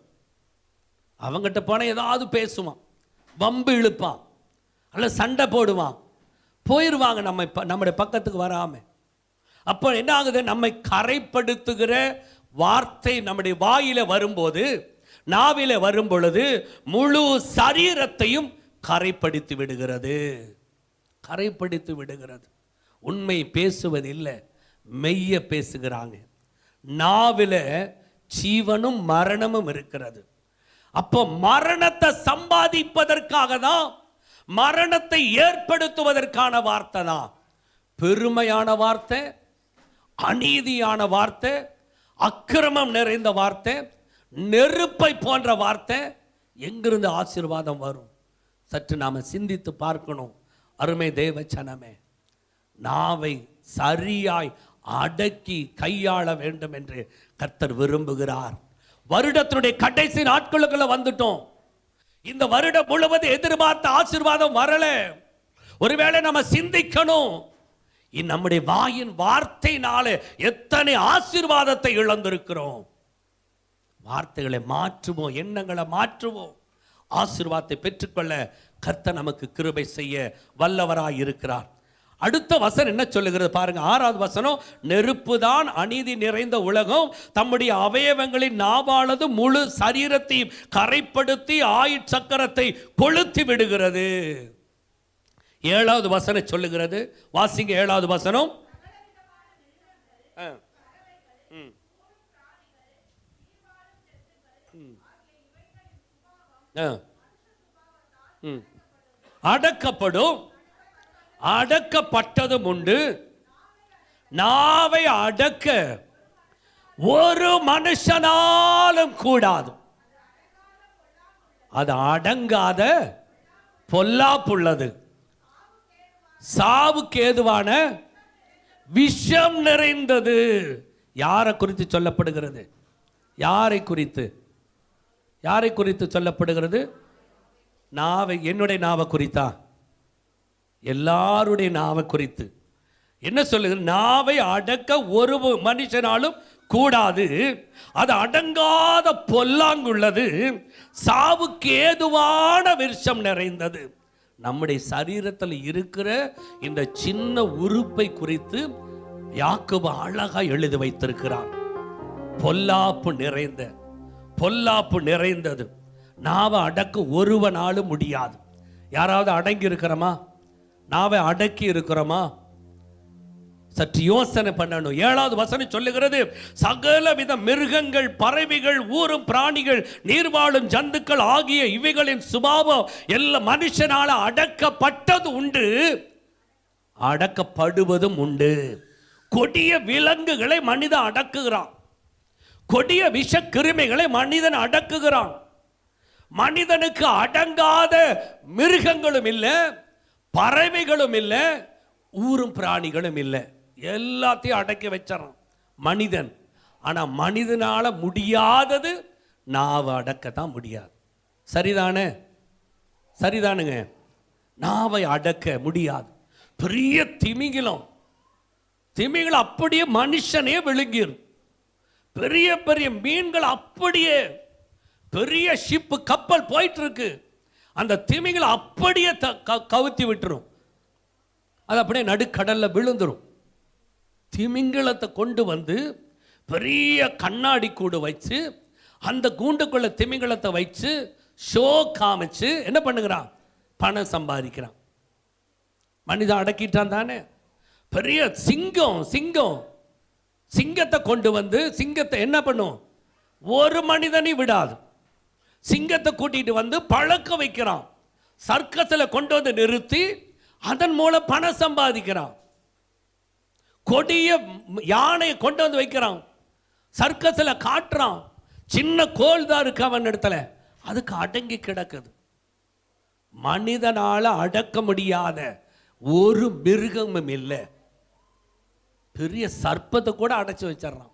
அவங்ககிட்ட போன ஏதாவது பேசுவான், வம்பு இழுப்பான், அல்ல சண்டை போடுவான், போயிடுவாங்க நம்முடைய பக்கத்துக்கு வராம. அப்போ என்ன ஆகுது? நம்மை கரைப்படுத்துகிற வார்த்தை நம்முடைய வாயில வரும்போது, நாவில வரும் பொழுது முழு சரீரத்தையும் கரைப்படுத்தி விடுகிறது, கரைப்படுத்தி விடுகிறது. உண்மை பேசுவதில்லை, மெய்ய பேசுகிறாங்க. நாவில ஜீவனும் மரணமும் இருக்கிறது. அப்போ மரணத்தை சம்பாதிப்பதற்காக தான், மரணத்தை ஏற்படுத்துவதற்கான வார்த்தை தான் பெருமையான வார்த்தை, அநீதியான வார்த்தை, அக்கிரமம் நிறைந்த வார்த்தை, நெருப்பை போன்ற வார்த்தை, எங்கிருந்து ஆசீர்வாதம் வரும்? சற்று நாம சிந்தித்து பார்க்கணும். அருமை தேவ ஜனமே, நாவை சரியாய் அடக்கி கையாள வேண்டும் என்று கர்த்தர் விரும்புகிறார். வருடத்தினுடைய கடைசி நாட்களுக்குள்ள வந்துட்டோம். இந்த வருடம் முழுவதும் எதிர்பார்த்த ஆசீர்வாதம் வரல. ஒருவேளை நம்ம சிந்திக்கணும், நம்முடைய வாயின் வார்த்தையினால எத்தனை ஆசீர்வாதத்தை இழந்திருக்கிறோம். வார்த்தைகளை மாற்றுவோம், எண்ணங்களை மாற்றுவோம். ஆசீர்வாதத்தை பெற்றுக்கொள்ள கர்த்தர் நமக்கு கிருபை செய்ய வல்லவராய் இருக்கிறார். அடுத்த வசனம் என்ன சொல்லுகிறது பாருங்க, 6வது வசனம். நெருப்புதான் அநீதி நிறைந்த உலகம், தம்முடைய அவயவங்களின் நாவானது முழு சரீரத்தையும் கரைப்படுத்தி ஆயுட் சக்கரத்தை கொளுத்தி விடுகிறது. 7வது வசனம் சொல்லுகிறது, வாசிங்க 7வது வசனம். அடக்கப்படும், அடக்கப்பட்டதும் உண்டு. நாவை அடக்க ஒரு மனுஷனாலும் கூடாது. அது அடங்காத பொல்லாப்புள்ளது, சாவுக்கு ஏதுவான விஷம் நிறைந்தது. யாரை குறித்து சொல்லப்படுகிறது? யாரை குறித்து? யாரை குறித்து சொல்லப்படுகிறது? நாவை, என்னுடைய நாவை குறித்தா? எல்லாருடைய நாவை குறித்து என்ன சொல்லுகிறது? நாவை அடக்க ஒரு மனுஷனாலும் கூடாது, அது அடங்காத பொல்லாங்குள்ளது, சாவுக்கு ஏதுவான விஷம் நிறைந்தது. நம்முடைய சரீரத்தில் இருக்கிற இந்த சின்ன உறுப்பை குறித்து யாக்கோபு அழகா எழுதி வைத்திருக்கிறார். பொல்லாப்பு நிறைந்த, பொல்லாப்பு நிறைந்தது. நாவை அடக்க ஒருவனாலும் முடியாது. யாராவது அடங்கி இருக்கிறோமா? நாவை அடக்கி இருக்கிறோமா? சற்று யோசனை பண்ணணும். 7வது வசனம் சொல்லுகிறது, சகலவித மிருகங்கள், பறவைகள், ஊரும் பிராணிகள், நீர்வாழும் ஜந்துக்கள் ஆகிய இவைகளின் சுபாவம் எல்லா மனுஷனால அடக்கப்பட்டது உண்டு, அடக்கப்படுவதும் உண்டு. கொடிய விலங்குகளை மனிதன் அடக்குகிறான், கொடிய விஷ கிருமிகளை மனிதன் அடக்குகிறான். மனிதனுக்கு அடங்காத மிருகங்களும் இல்லை, பறவைகளும் இல்லை, ஊரும் பிராணிகளும் இல்லை. எல்லாத்தையும் அடக்கி வச்சான் மனிதன். ஆனா மனிதனால முடியாதது நாவை அடக்கத்தான் முடியாது. சரிதானே? சரிதானுங்க. நாவை அடக்க முடியாது. பெரிய திமிங்கிலம், திமிங்கிலம் அப்படியே மனுஷனே விழுங்கிரும். பெரிய பெரிய மீன்கள் அப்படியே, பெரிய ஷிப்பு கப்பல் போயிட்டு இருக்கு, அந்த திமிங்கிலம் அப்படியே கவுத்தி விட்டுரும். அது அப்படியே நடுக்கடல்ல விழுந்துரும். திமிங்கலத்தை கொண்டு வந்து பெரிய கண்ணாடி கூடு வச்சு அந்த கூண்டுக்குள்ள திமிங்கலத்தை வச்சு ஷோ காமிச்சு என்ன பண்ணுகிறான்? பணம் சம்பாதிக்கிறான். மனிதன் அடக்கிட்டான் தானே. பெரிய சிங்கம், சிங்கம் சிங்கத்தை கொண்டு வந்து, சிங்கத்தை என்ன பண்ணும்? ஒரு மனிதனை விடாது. சிங்கத்தை கூட்டிட்டு வந்து பழக்க வைக்கிறான். சர்க்கஸில் கொண்டு வந்து நிறுத்தி அதன் மூலம் பணம் சம்பாதிக்கிறான். கொடிய யானை கொண்டு வந்து வைக்கிறான், சர்க்கஸில் காட்டுறான். சின்ன கோல் தான் இருக்கு அவன் இடத்துல, அதுக்கு அடங்கி கிடக்குது. மனிதனால அடக்க முடியாத ஒரு மிருகமும் இல்லை. பெரிய சர்ப்பத்தை கூட அடைச்சு வச்சிடறான்.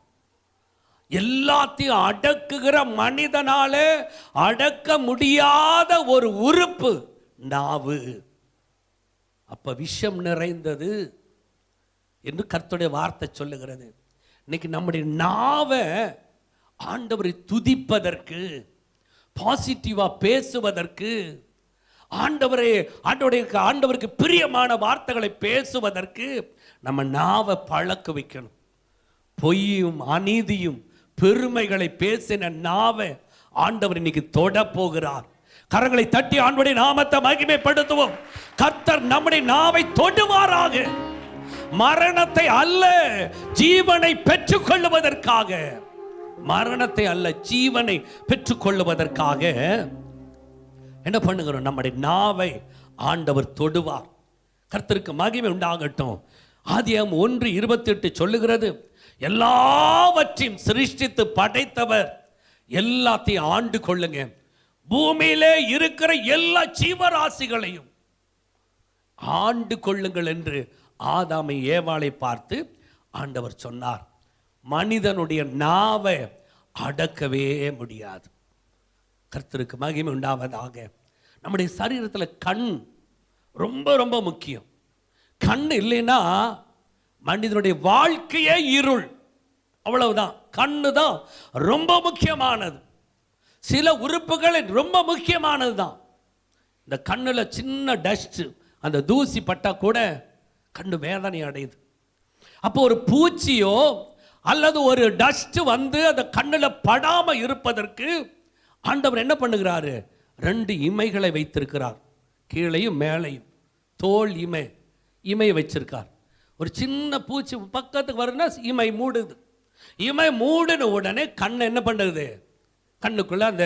எல்லாத்தையும் அடக்குகிற மனிதனால அடக்க முடியாத ஒரு உறுப்பு நாவு. அப்ப விஷம் நிறைந்தது என்று கர்த்தருடைய வார்த்தை சொல்லுகிறது. இன்னைக்கு நம்முடைய நாவை ஆண்டவரை துதிப்பதற்கு, பாசிட்டிவா பேசுவதற்கு, ஆண்டவருக்கு பிரியமான வார்த்தைகளை பேசுவதற்கு நம்ம நாவை பழக்க வைக்கணும். பொய்யும் அநீதியும் பெருமைகளை பேசின நாவை ஆண்டவர் இன்னைக்கு தொட போகிறார். கரங்களை தட்டி ஆண்டவருடைய நாமத்தை மகிமைப்படுத்துவோம். கர்த்தர் நம்முடைய நாவை தொடுவாராக. மரணத்தை அல்ல, ஜீவனை பெற்றுக் கொள்ளுவதற்காக, மரணத்தை அல்ல ஜீவனை பெற்றுக் கொள்ளுவதற்காக என்ன பண்ணுகிறோம்? நம்முடைய நாவை ஆண்டவர் தொடுவார். கர்த்தருக்கு மகிமை உண்டாகட்டும். ஆதியாகமம் 1:28 சொல்லுகிறது, எல்லாவற்றையும் சிருஷ்டித்து படைத்தவர். எல்லாத்தையும் ஆண்டு கொள்ளுங்க. பூமியிலே இருக்கிற எல்லா ஜீவராசிகளையும் ஆண்டு கொள்ளுங்கள் என்று ஆதாமை ஏவாளை பார்த்து ஆண்டவர் சொன்னார். மனிதனுடைய நாவை அடக்கவே முடியாது. கர்த்தருக்கு மகிமை உண்டாவதாக. நம்முடைய சரீரத்தில் கண் ரொம்ப ரொம்ப முக்கியம். கண் இல்லைன்னா மனிதனுடைய வாழ்க்கையே இருள். அவ்வளவுதான். கண்ணு தான் ரொம்ப முக்கியமானது. சில உறுப்புகள் ரொம்ப முக்கியமானது தான். இந்த கண்ணில் சின்ன டஸ்ட், அந்த தூசி பட்டா கூட கண்ணு வேதனை அடையுது. அப்போ ஒரு பூச்சியோ அல்லது ஒரு டஸ்ட் வந்து அந்த கண்ணில் படாமல் இருப்பதற்கு ஆண்டவர் என்ன பண்ணுகிறாரு? 2 இமைகளை வைத்திருக்கிறார். கீழையும் மேலையும் தோல் இமை வச்சிருக்கார். ஒரு சின்ன பூச்சி பக்கத்துக்கு வரும்னா இமை மூடுது. இமை மூடின உடனே கண் என்ன பண்ணுறது? கண்ணுக்குள்ள அந்த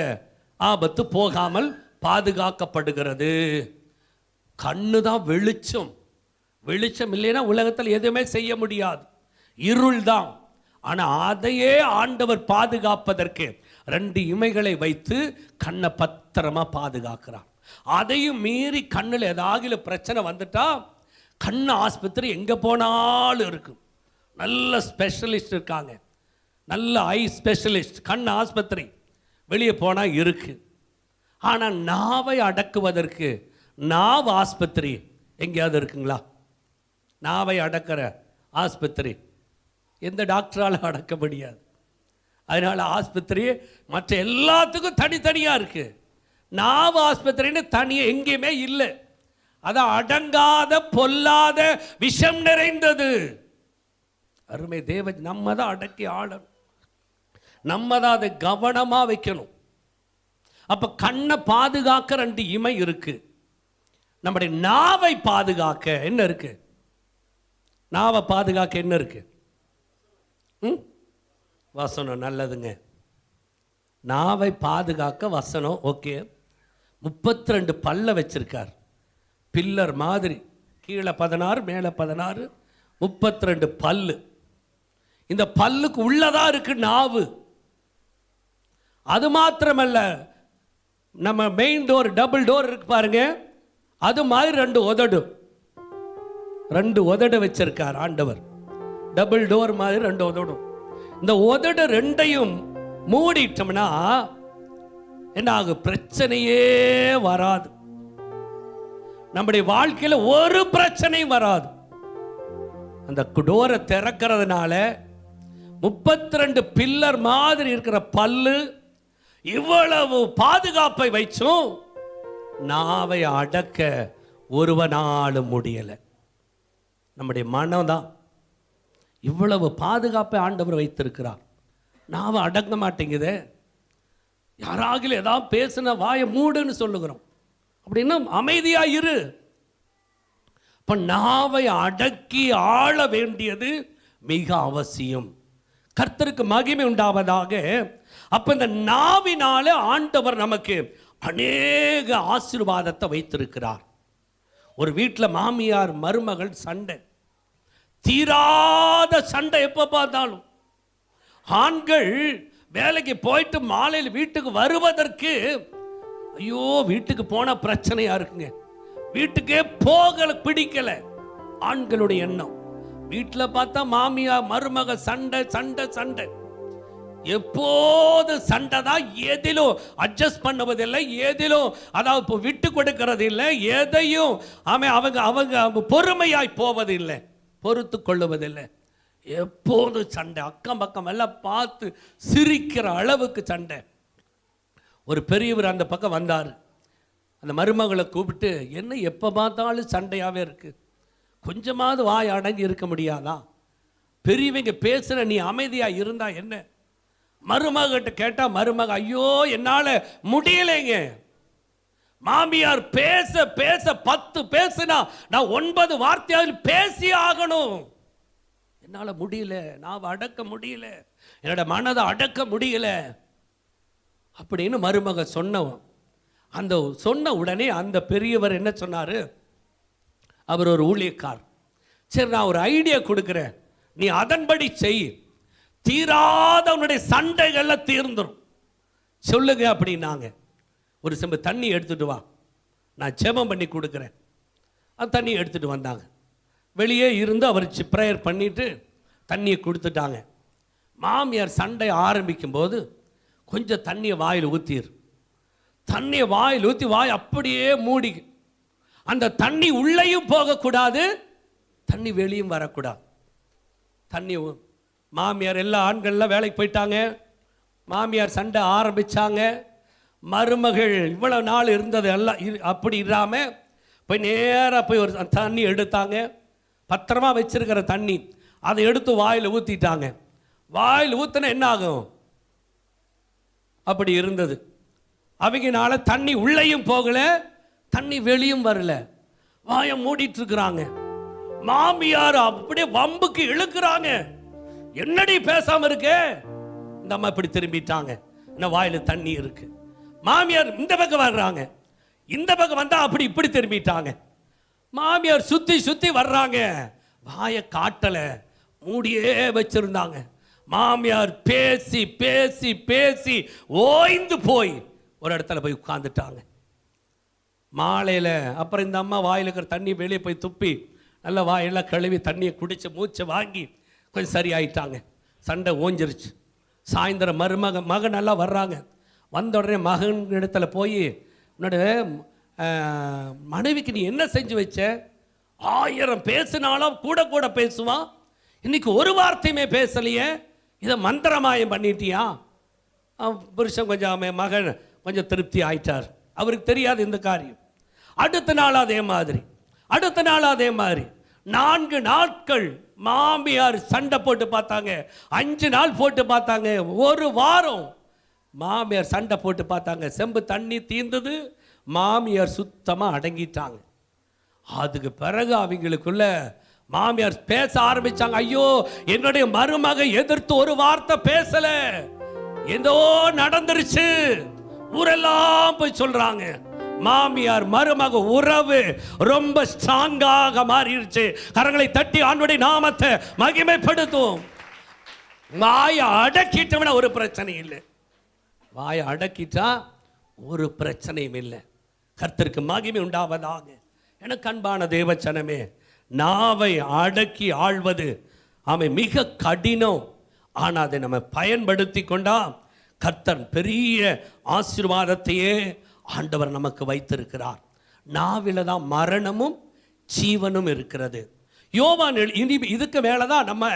ஆபத்து போகாமல் பாதுகாக்கப்படுகிறது. கண்ணு தான் வெளிச்சம். வெளிச்சம் இல்லைன்னா உலகத்தில் எதுவுமே செய்ய முடியாது. இருள் தான். ஆனால் அதையே ஆண்டவர் பாதுகாப்பதற்கு 2 இமைகளை வைத்து கண்ணை பத்திரமா பாதுகாக்கிறார். அதையும் மீறி கண்ணில் ஏதாவது பிரச்சனை வந்துட்டா கண் ஆஸ்பத்திரி எங்கே போனாலும் இருக்கும். நல்ல ஸ்பெஷலிஸ்ட் இருக்காங்க. நல்ல ஐ ஸ்பெஷலிஸ்ட் கண் ஆஸ்பத்திரி வெளியே போனால் இருக்கு. ஆனால் நாவை அடக்குவதற்கு நாவு ஆஸ்பத்திரி எங்கேயாவது இருக்குங்களா? நாவை அடக்கிற ஆஸ்பத்திரி எந்த டாக்டரால் அடக்க முடியாது. அதனால் ஆஸ்பத்திரி மற்ற எல்லாத்துக்கும் தனித்தனியாக இருக்குது. நாவு ஆஸ்பத்திரின்னு தனியாக எங்கேயுமே இல்லை. அதான் அடங்காத பொல்லாத விஷம் நிறைந்தது. அருமை தேவ, நம்ம தான் அடக்கி ஆளணும். நம்ம தான் அதை கவனமாக வைக்கணும். அப்போ கண்ணை பாதுகாக்க 2 இமை இருக்கு. நம்முடைய நாவை பாதுகாக்க என்ன இருக்கு? நாவை பாதுகாக்க என்ன இருக்கு? வசனம். நல்லதுங்க. நாவை பாதுகாக்க வசனம். ஓகே. 32 பல்ல வச்சிருக்கார். பில்லர் மாதிரி. கீழே 16 மேலே 16, 32 பல்லு. இந்த பல்லுக்கு உள்ளதா இருக்கு நாவு. அது மாத்திரமல்ல, நம்ம மெயின் டோர் டபுள் டோர் இருக்கு பாருங்க, அது மாதிரி 2 உதடு. 2 உதடு வச்சிருக்கார் ஆண்டவர். டபுள் டோர் மாதிரி 2 உதடும். இந்த உதடு 2ஐயும் மூடிட்டோம்னா என்ன ஆகும்? பிரச்சனையே வராது. நம்முடைய வாழ்க்கையில் ஒரு பிரச்சனையும் வராது. அந்த டோரை திறக்கிறதுனால 32 பில்லர் மாதிரி இருக்கிற பல்லு இவ்வளவு பாதுகாப்பை வைச்சும் நாவை அடக்க ஒருவனாலும் முடியல. நம்முடைய மனம் தான் இவ்வளவு பாதுகாப்பை ஆண்டவர் வைத்திருக்கிறார். நாவை அடங்க மாட்டேங்குதே. யாராக ஏதாவது பேசுன வாயை மூடுன்னு சொல்லுகிறோம். அப்படின்னா அமைதியா இரு. இப்ப நாவை அடக்கி ஆள வேண்டியது மிக அவசியம். கர்த்தருக்கு மகிமை உண்டாவதாக. அப்ப இந்த நாவினால ஆண்டவர் நமக்கு அநேக ஆசீர்வாதத்தை வைத்திருக்கிறார். ஒரு வீட்டில் மாமியார் மருமகள் சண்டை, தீராத சண்டை. எப்ப பார்த்தாலும் ஆண்கள் வேலைக்கு போயிட்டு மாலையில் வீட்டுக்கு வருவதற்கு ஐயோ வீட்டுக்கு போன பிரச்சனையா இருக்குங்க, வீட்டுக்கே போகல பிடிக்கல. ஆண்களுடைய எண்ணம் வீட்டில் பார்த்தா மாமியார் மருமக சண்டை சண்டை சண்டை. எப்போது சண்டை தான். எதிலும் அட்ஜஸ்ட் பண்ணுவதில்லை, எதிலும் அதாவது இப்போ விட்டு கொடுக்கறது இல்லை, எதையும் அவங்க அவங்க பொறுமையாய் போவதில்லை, பொறுத்து கொள்ளுவதில்லை. எப்போது சண்டை. அக்கம் பக்கம் எல்லாம் பார்த்து சிரிக்கிற அளவுக்கு சண்டை. ஒரு பெரியவர் அந்த பக்கம் வந்தார். அந்த மருமகளை கூப்பிட்டு, என்ன எப்போ பார்த்தாலும் சண்டையாகவே இருக்கு, கொஞ்சமாவது வாய் அடங்கி இருக்க முடியாதா? பெரியவங்க பேசுகிற நீ அமைதியாக இருந்தா என்ன? மருமகிட்ட கேட்டால் மருமக, ஐயோ என்னால் முடியலைங்க, மாமியார் பேச பேச 10 பேசுனா நான் 9 வார்த்தையாவது பேசி ஆகணும், என்னால் முடியல, நான் அடக்க முடியல, என்னோட மனதை அடக்க முடியல அப்படின்னு மருமக சொன்னவன். அந்த சொன்ன உடனே அந்த பெரியவர் என்ன சொன்னார்? அவர் ஒரு ஊழியக்கார். சரி நான் ஒரு ஐடியா கொடுக்குறேன், நீ அதன்படி செய், தீராத உன்னுடைய சண்டைகள்ல தீர்ந்துடும். சொல்லுங்க அப்படின்னாங்க. ஒரு செம்பு தண்ணி எடுத்துட்டு வா, நான் ஜெபம் பண்ணி கொடுக்குறேன். அந்த தண்ணி எடுத்துட்டு வந்தாங்க. வெளியே இருந்து அவர் ப்ரேயர் பண்ணிட்டு தண்ணியை கொடுத்துட்டாங்க. மாமியார் சண்டை ஆரம்பிக்கும் போது கொஞ்சம் தண்ணியை வாயில் ஊற்றிரு. தண்ணியை வாயில் ஊற்றி வாய் அப்படியே மூடி. அந்த தண்ணி உள்ளேயும் போகக்கூடாது, தண்ணி வெளியும் வரக்கூடாது. தண்ணி மாமியார் எல்லா ஆண்கள்லாம் வேலைக்கு போயிட்டாங்க. மாமியார் சண்டை ஆரம்பித்தாங்க. மருமகள் இவ்வளவு நாள் இருந்தது எல்லாம் அப்படி இல்லாமல் போய் நேராக போய் ஒரு தண்ணி எடுத்தாங்க. பத்திரமா வச்சிருக்கிற தண்ணி அதை எடுத்து வாயில் ஊற்றிட்டாங்க. வாயில் ஊற்றினா என்ன ஆகும்? அப்படி இருந்தது. அவங்கனால தண்ணி உள்ளேயும் போகல, தண்ணி வெளியும் வரல. வாயை மூடிட்டு இருக்கிறாங்க. மாமியார் அப்படியே வம்புக்கு இழுக்கிறாங்க. என்னடி பேசாம இருக்க? இந்த அம்மா இப்படி திரும்பிட்டாங்க. இந்த வாயில தண்ணி இருக்கு. மாமியார் இந்த பக்கம் வர்றாங்க. இந்த பக்கம் வந்தா அப்படி இப்படி திரும்பிட்டாங்க. மாமியார் சுத்தி சுத்தி வர்றாங்க. வாயை காட்டல, மூடியே வச்சிருந்தாங்க. மாமியார் பேசி பேசி பேசி ஓய்ந்து போய் ஒரு இடத்துல போய் உட்கார்ந்துட்டாங்க. மாலையில் அப்புறம் இந்த அம்மா வாயில் இருக்கிற தண்ணி வெளியே போய் துப்பி நல்லா வாயெல்லாம் கழுவி தண்ணியை குடிச்சு மூச்சை வாங்கி கொஞ்சம் சரியாயிட்டாங்க. சண்டை ஓஞ்சிருச்சு. சாயந்தரம் மகன் நல்லா வர்றாங்க. வந்த உடனே மகன் இடத்துல போய், உன்னோட மனைவிக்கு நீ என்ன செஞ்சு வச்ச? 1000 பேசினாலும் கூட கூட பேசுவான், இன்னைக்கு ஒரு வார்த்தையுமே பேசலையே, இதை மந்திரமாயம் பண்ணிட்டியா? புருஷன் கொஞ்சம் மகன் கொஞ்சம் திருப்தி ஆயிட்டார். அவருக்கு தெரியாது இந்த காரியம். அடுத்த நாள் அதே மாதிரி, அடுத்த நாள் அதே மாதிரி. 4 நாட்கள் மாமியார் சண்டை போட்டு பார்த்தாங்க. 5 நாள் போட்டு பார்த்தாங்க. ஒரு வாரம் மாமியார் சண்டை போட்டு பார்த்தாங்க. செம்பு தண்ணி தீர்ந்தது. மாமியார் சுத்தமாக அடங்கிட்டாங்க. அதுக்கு பிறகு அவங்களுக்குள்ள மாமியார் பேச ஆரம்பிச்சாங்க. ஐயோ, என்னுடைய மருமக எதிர்த்து ஒரு வார்த்தை பேசல, ஏதோ நடந்துருச்சு. ஊரெல்லாம் போய் சொல்றாங்க. மாமியார் மருமக உறவு ரொம்ப ஸ்ட்ராங்காக மாறிடுச்சு. கரங்களை தட்டி ஆண்டவருடைய நாமத்தை மகிமைப்படுத்தும். வாயை அடக்கிட்டவன ஒரு பிரச்சனை இல்லை. வாயை அடக்கிட்டா ஒரு பிரச்சனையும் இல்லை. கர்த்தருக்கு மகிமை உண்டாவதாக. எனக்கு அன்பான தேவச்சனமே, நாவை அடக்கி ஆள்வது மிக கடினம். ஆனால் அதை நம்ம பயன்படுத்தி கொண்டா கர்த்தர் பெரிய ஆசீர்வாதத்தையே ஆண்டவர் நமக்கு வைத்திருக்கிறார். நாவில தான் மரணமும் ஜீவனும் இருக்கிறது. யோவான் இதுக்கு மேலதான் நம்ம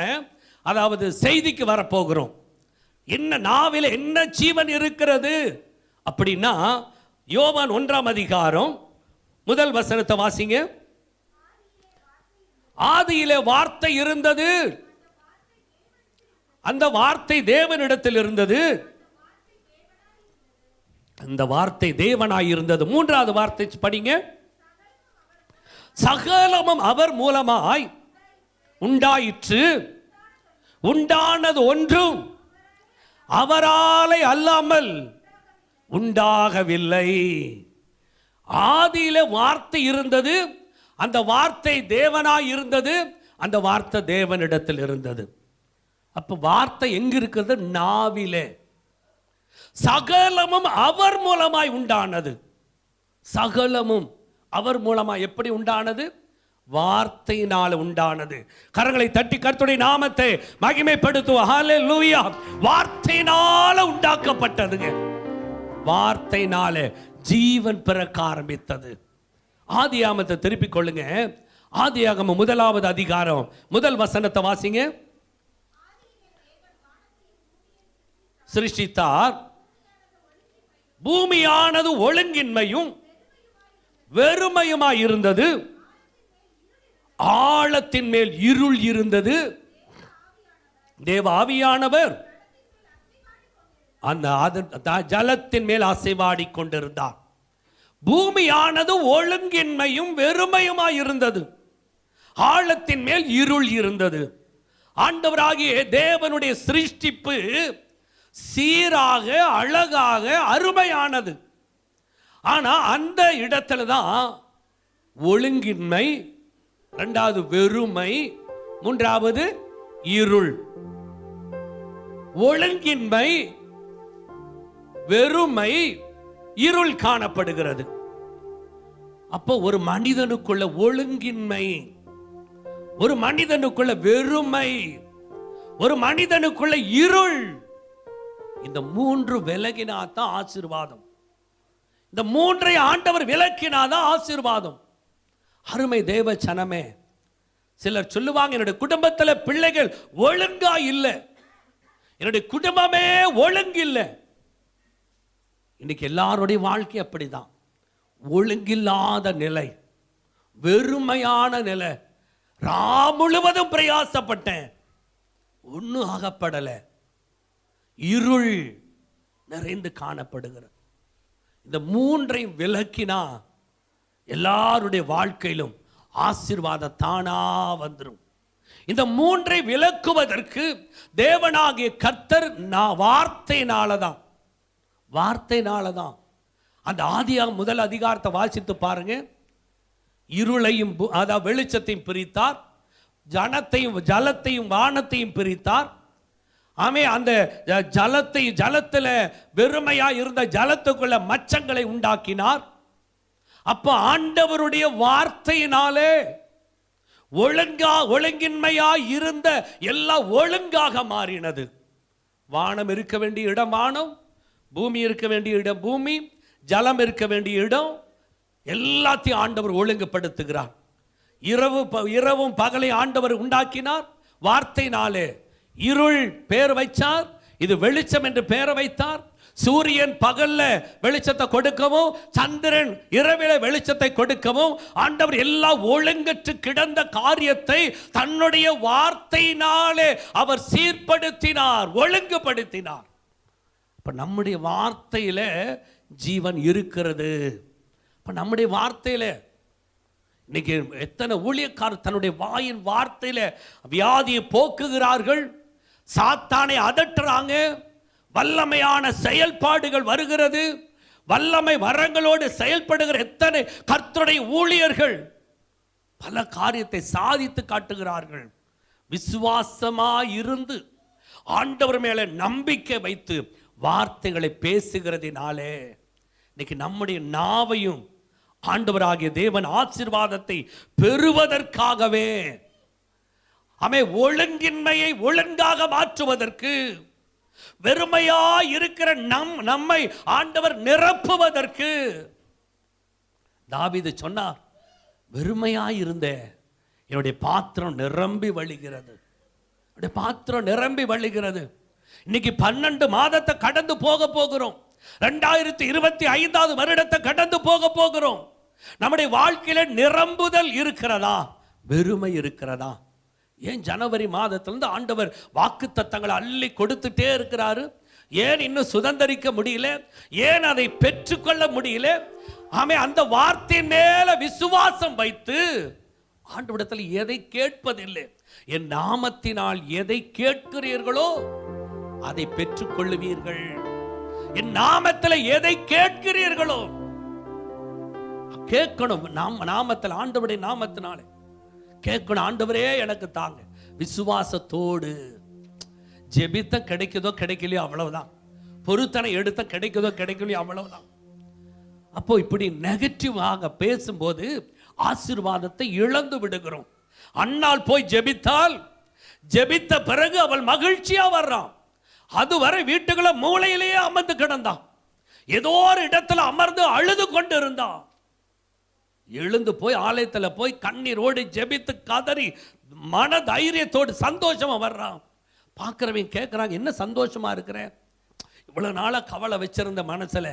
அதாவது செய்திக்கு வரப்போகிறோம். என்ன நாவில என்ன ஜீவன் இருக்கிறது அப்படின்னா, யோவான் 1ஆம் அதிகாரம் 1 வசனத்தை வாசிங்க. ஆதியிலே வார்த்தை இருந்தது, அந்த வார்த்தை தேவனிடத்தில் இருந்தது, அந்த வார்த்தை தேவனாய் இருந்தது. 3வது வார்த்தை படிங்க. சகலமும் அவர் மூலமாய் உண்டாயிற்று, உண்டானது ஒன்றும் அவராலே அல்லாமல் உண்டாகவில்லை. ஆதியிலே வார்த்தை இருந்தது, அந்த வார்த்தை தேவனாய் இருந்தது, அந்த வார்த்தை தேவனிடத்தில் இருந்தது. அப்ப வார்த்தை எங்க இருக்கிறது? நாவிலே. சகலமும் அவர் மூலமாய் உண்டானது. சகலமும் அவர் மூலமாய் எப்படி உண்டானது? வார்த்தையினால் உண்டானது. கரங்களை தட்டி கர்த்தருடைய நாமத்தை மகிமைப்படுத்துவோம். ஹல்லேலூயா. வார்த்தையினால உண்டாக்கப்பட்டதுங்க. வார்த்தையினால ஜீவன் பிறக்க ஆரம்பித்தது. ஆதியாகமத்தை திருப்பிக் கொள்ளுங்க. ஆதியாகமம் 1வது அதிகாரம் 1 வசனத்தை வாசிங்க. சிருஷ்டித்தார், பூமியானது ஒழுங்கின்மையும் வெறுமையுமாய் இருந்தது, ஆழத்தின் மேல் இருள் இருந்தது. தேவ ஆவியானவர் அந்த ஜலத்தின் மேல் அசைவாடி கொண்டிருந்தார். பூமியானது ஒழுங்கின்மையும் வெறுமையுமாய் இருந்தது, ஆழத்தின் மேல் இருள் இருந்தது. ஆண்டவராகிய தேவனுடைய சிருஷ்டிப்பு சீராக அழகாக அருமையானது. ஆனா அந்த இடத்துல தான் ஒழுங்கின்மை, 2வது வெறுமை, 3வது இருள். ஒழுங்கின்மை, வெறுமை, இருள் காணப்படுகிறது. அப்போ ஒரு மனிதனுக்குள்ள ஒழுங்கின்மை, ஒரு மனிதனுக்குள்ள வெறுமை, ஒரு மனிதனுக்குள்ள இருள், இந்த மூன்று விலகினாதான் ஆசீர்வாதம். இந்த மூன்றை ஆண்டவர் விலக்கினாதான் ஆசீர்வாதம். அருமை தேவ சனமே, சிலர் சொல்லுவாங்க, என்னுடைய குடும்பத்தில் பிள்ளைகள் ஒழுங்கா இல்லை, என்னுடைய குடும்பமே ஒழுங்கு இல்லை. இன்னைக்கு எல்லாருடைய வாழ்க்கை அப்படிதான். ஒழுங்கில்லாத நிலை, வெறுமையான நிலை. முழுவதும் பிரயாசப்பட்டேன், ஒன்னும் ஆகப்படலை, இருள் நிறைந்து காணப்படுகிறது. இந்த மூன்றையும் விலக்கினா எல்லாருடைய வாழ்க்கையிலும் ஆசீர்வாதம் தானா வந்துடும். இந்த மூன்றை விலக்குவதற்கு தேவனாகிய கர்த்தர் வார்த்தையினாலதான் அந்த ஆதியாகமம் முதல் அதிகாரத்தை வாசித்து பாருங்க. இருளையும் அதாவது வெளிச்சத்தையும் பிரித்தார், ஜலத்தையும் வானத்தையும் பிரித்தார். ஆமே, அந்த ஜலத்தில் வெறுமையா இருந்த ஜலத்துக்குள்ள மச்சங்களை உண்டாக்கினார். அப்ப ஆண்டவருடைய வார்த்தையினாலே ஒழுங்கின்மையா இருந்த எல்லாம் ஒழுங்காக மாறினது. வானம் இருக்க வேண்டிய இடம் வானம், பூமி இருக்க வேண்டிய இடம் பூமி, ஜலம் இருக்க வேண்டிய இடம், எல்லாத்தையும் ஆண்டவர் ஒழுங்குபடுத்துகிறார். இரவும் பகலை ஆண்டவர் உண்டாக்கினார் வார்த்தையினாலே. இருள் பேர் வைச்சார், இது வெளிச்சம் என்று பெயர் வைத்தார். சூரியன் பகல்ல வெளிச்சத்தை கொடுக்கவும், சந்திரன் இரவில வெளிச்சத்தை கொடுக்கவும் ஆண்டவர் எல்லா ஒழுங்கற்று கிடந்த காரியத்தை தன்னுடைய வார்த்தையினாலே அவர் சீர்படுத்தினார், ஒழுங்குபடுத்தினார். இப்ப நம்முடைய வார்த்தையில ஜீவன் இருக்கிறது. இப்ப நம்முடைய வார்த்தையில இன்னைக்கு எத்தனை ஊழியக்காரர் தன்னுடைய வாயின் வார்த்தையில வியாதியை போக்குகிறார்கள், சாத்தானை அதட்டுறாங்க, வல்லமையான செயல்பாடுகள் வருகிறது. வல்லமை வரங்களோடு செயல்படுகிற எத்தனை கர்த்தருடைய ஊழியர்கள் பல காரியத்தை சாதித்து காட்டுகிறார்கள். விசுவாசமாய் இருந்து ஆண்டவர் மேல நம்பிக்கை வைத்து வார்த்தைகளை பேசுகிறதினாலே இன்னைக்கு நம்முடைய நாவையும் ஆண்டவராகிய தேவன் ஆசீர்வாதத்தை பெறுவதற்காகவே ஒழுங்கின்மையை ஒழுங்காக மாற்றுவதற்கு, வெறுமையா இருக்கிற நம்மை ஆண்டவர் நிரப்புவதற்கு. தாவீது சொன்னார், வெறுமையா இருந்த என்னுடைய பாத்திரம் நிரம்பி வழிகிறது, என்னுடைய பாத்திரம் நிரம்பி வழிகிறது. இன்னைக்கு 12 மாதத்தை கடந்து போகிறோம். 2025 வருடத்தை கடந்து போகிறோம். நம்முடைய வாழ்க்கையில நிரம்புதல் இருக்கிறதா, வெறுமை இருக்கிறதா? ஏன் ஜனவரி மாதத்திலிருந்து ஆண்டவர் வாக்குத்தத்தங்களை அள்ளி கொடுத்துட்டே இருக்கிறாரு? ஏன் இன்னும் சுதந்தரிக்க முடியல? ஏன் அதை பெற்றுக்கொள்ள முடியல? அந்த வார்த்தை மேல விசுவாசம் வைத்து ஆண்டவரிடத்தில் எதை கேட்பதில்லை. என் நாமத்தினால் எதை கேட்கிறீர்களோ அதை பெற்றுக்கொள்ளுவீர்கள். என் நாமத்தில் எதை கேட்கிறீர்களோ கேட்கணும். நாமத்தில், ஆண்டவருடைய நாமத்தினாலே கேட்கணும். ஆண்டவரே எனக்கு தாங்க. விசுவாசத்தோடு ஜெபித்த கிடைக்குதோ கிடைக்கலையோ அவ்வளவுதான். பொருத்தனை எடுத்த கிடைக்குதோ கிடைக்கலையோ அவ்வளவுதான். அப்போ இப்படி நெகட்டிவாக பேசும்போது ஆசீர்வாதத்தை இழந்து விடுகிறோம். அன்னாள் போய் ஜெபித்தால், ஜெபித்த பிறகு அவள் மகிழ்ச்சியா வர்றான். அதுவரை வீட்டுக்குள்ள மூளையிலேயே அமர்ந்து கிடந்தான். ஏதோ ஒரு இடத்துல அமர்ந்து அழுது கொண்டு இருந்தான். எழுந்து போய் ஆலயத்தில் போய் கண்ணீரோடு ஜெபித்து கதறி மன தைரியத்தோடு சந்தோஷமா வர்றான். பார்க்கிறவங்க கேட்குறாங்க, என்ன சந்தோஷமா இருக்கிற? இவ்வளவு நாளா கவலை வச்சிருந்த மனசுல,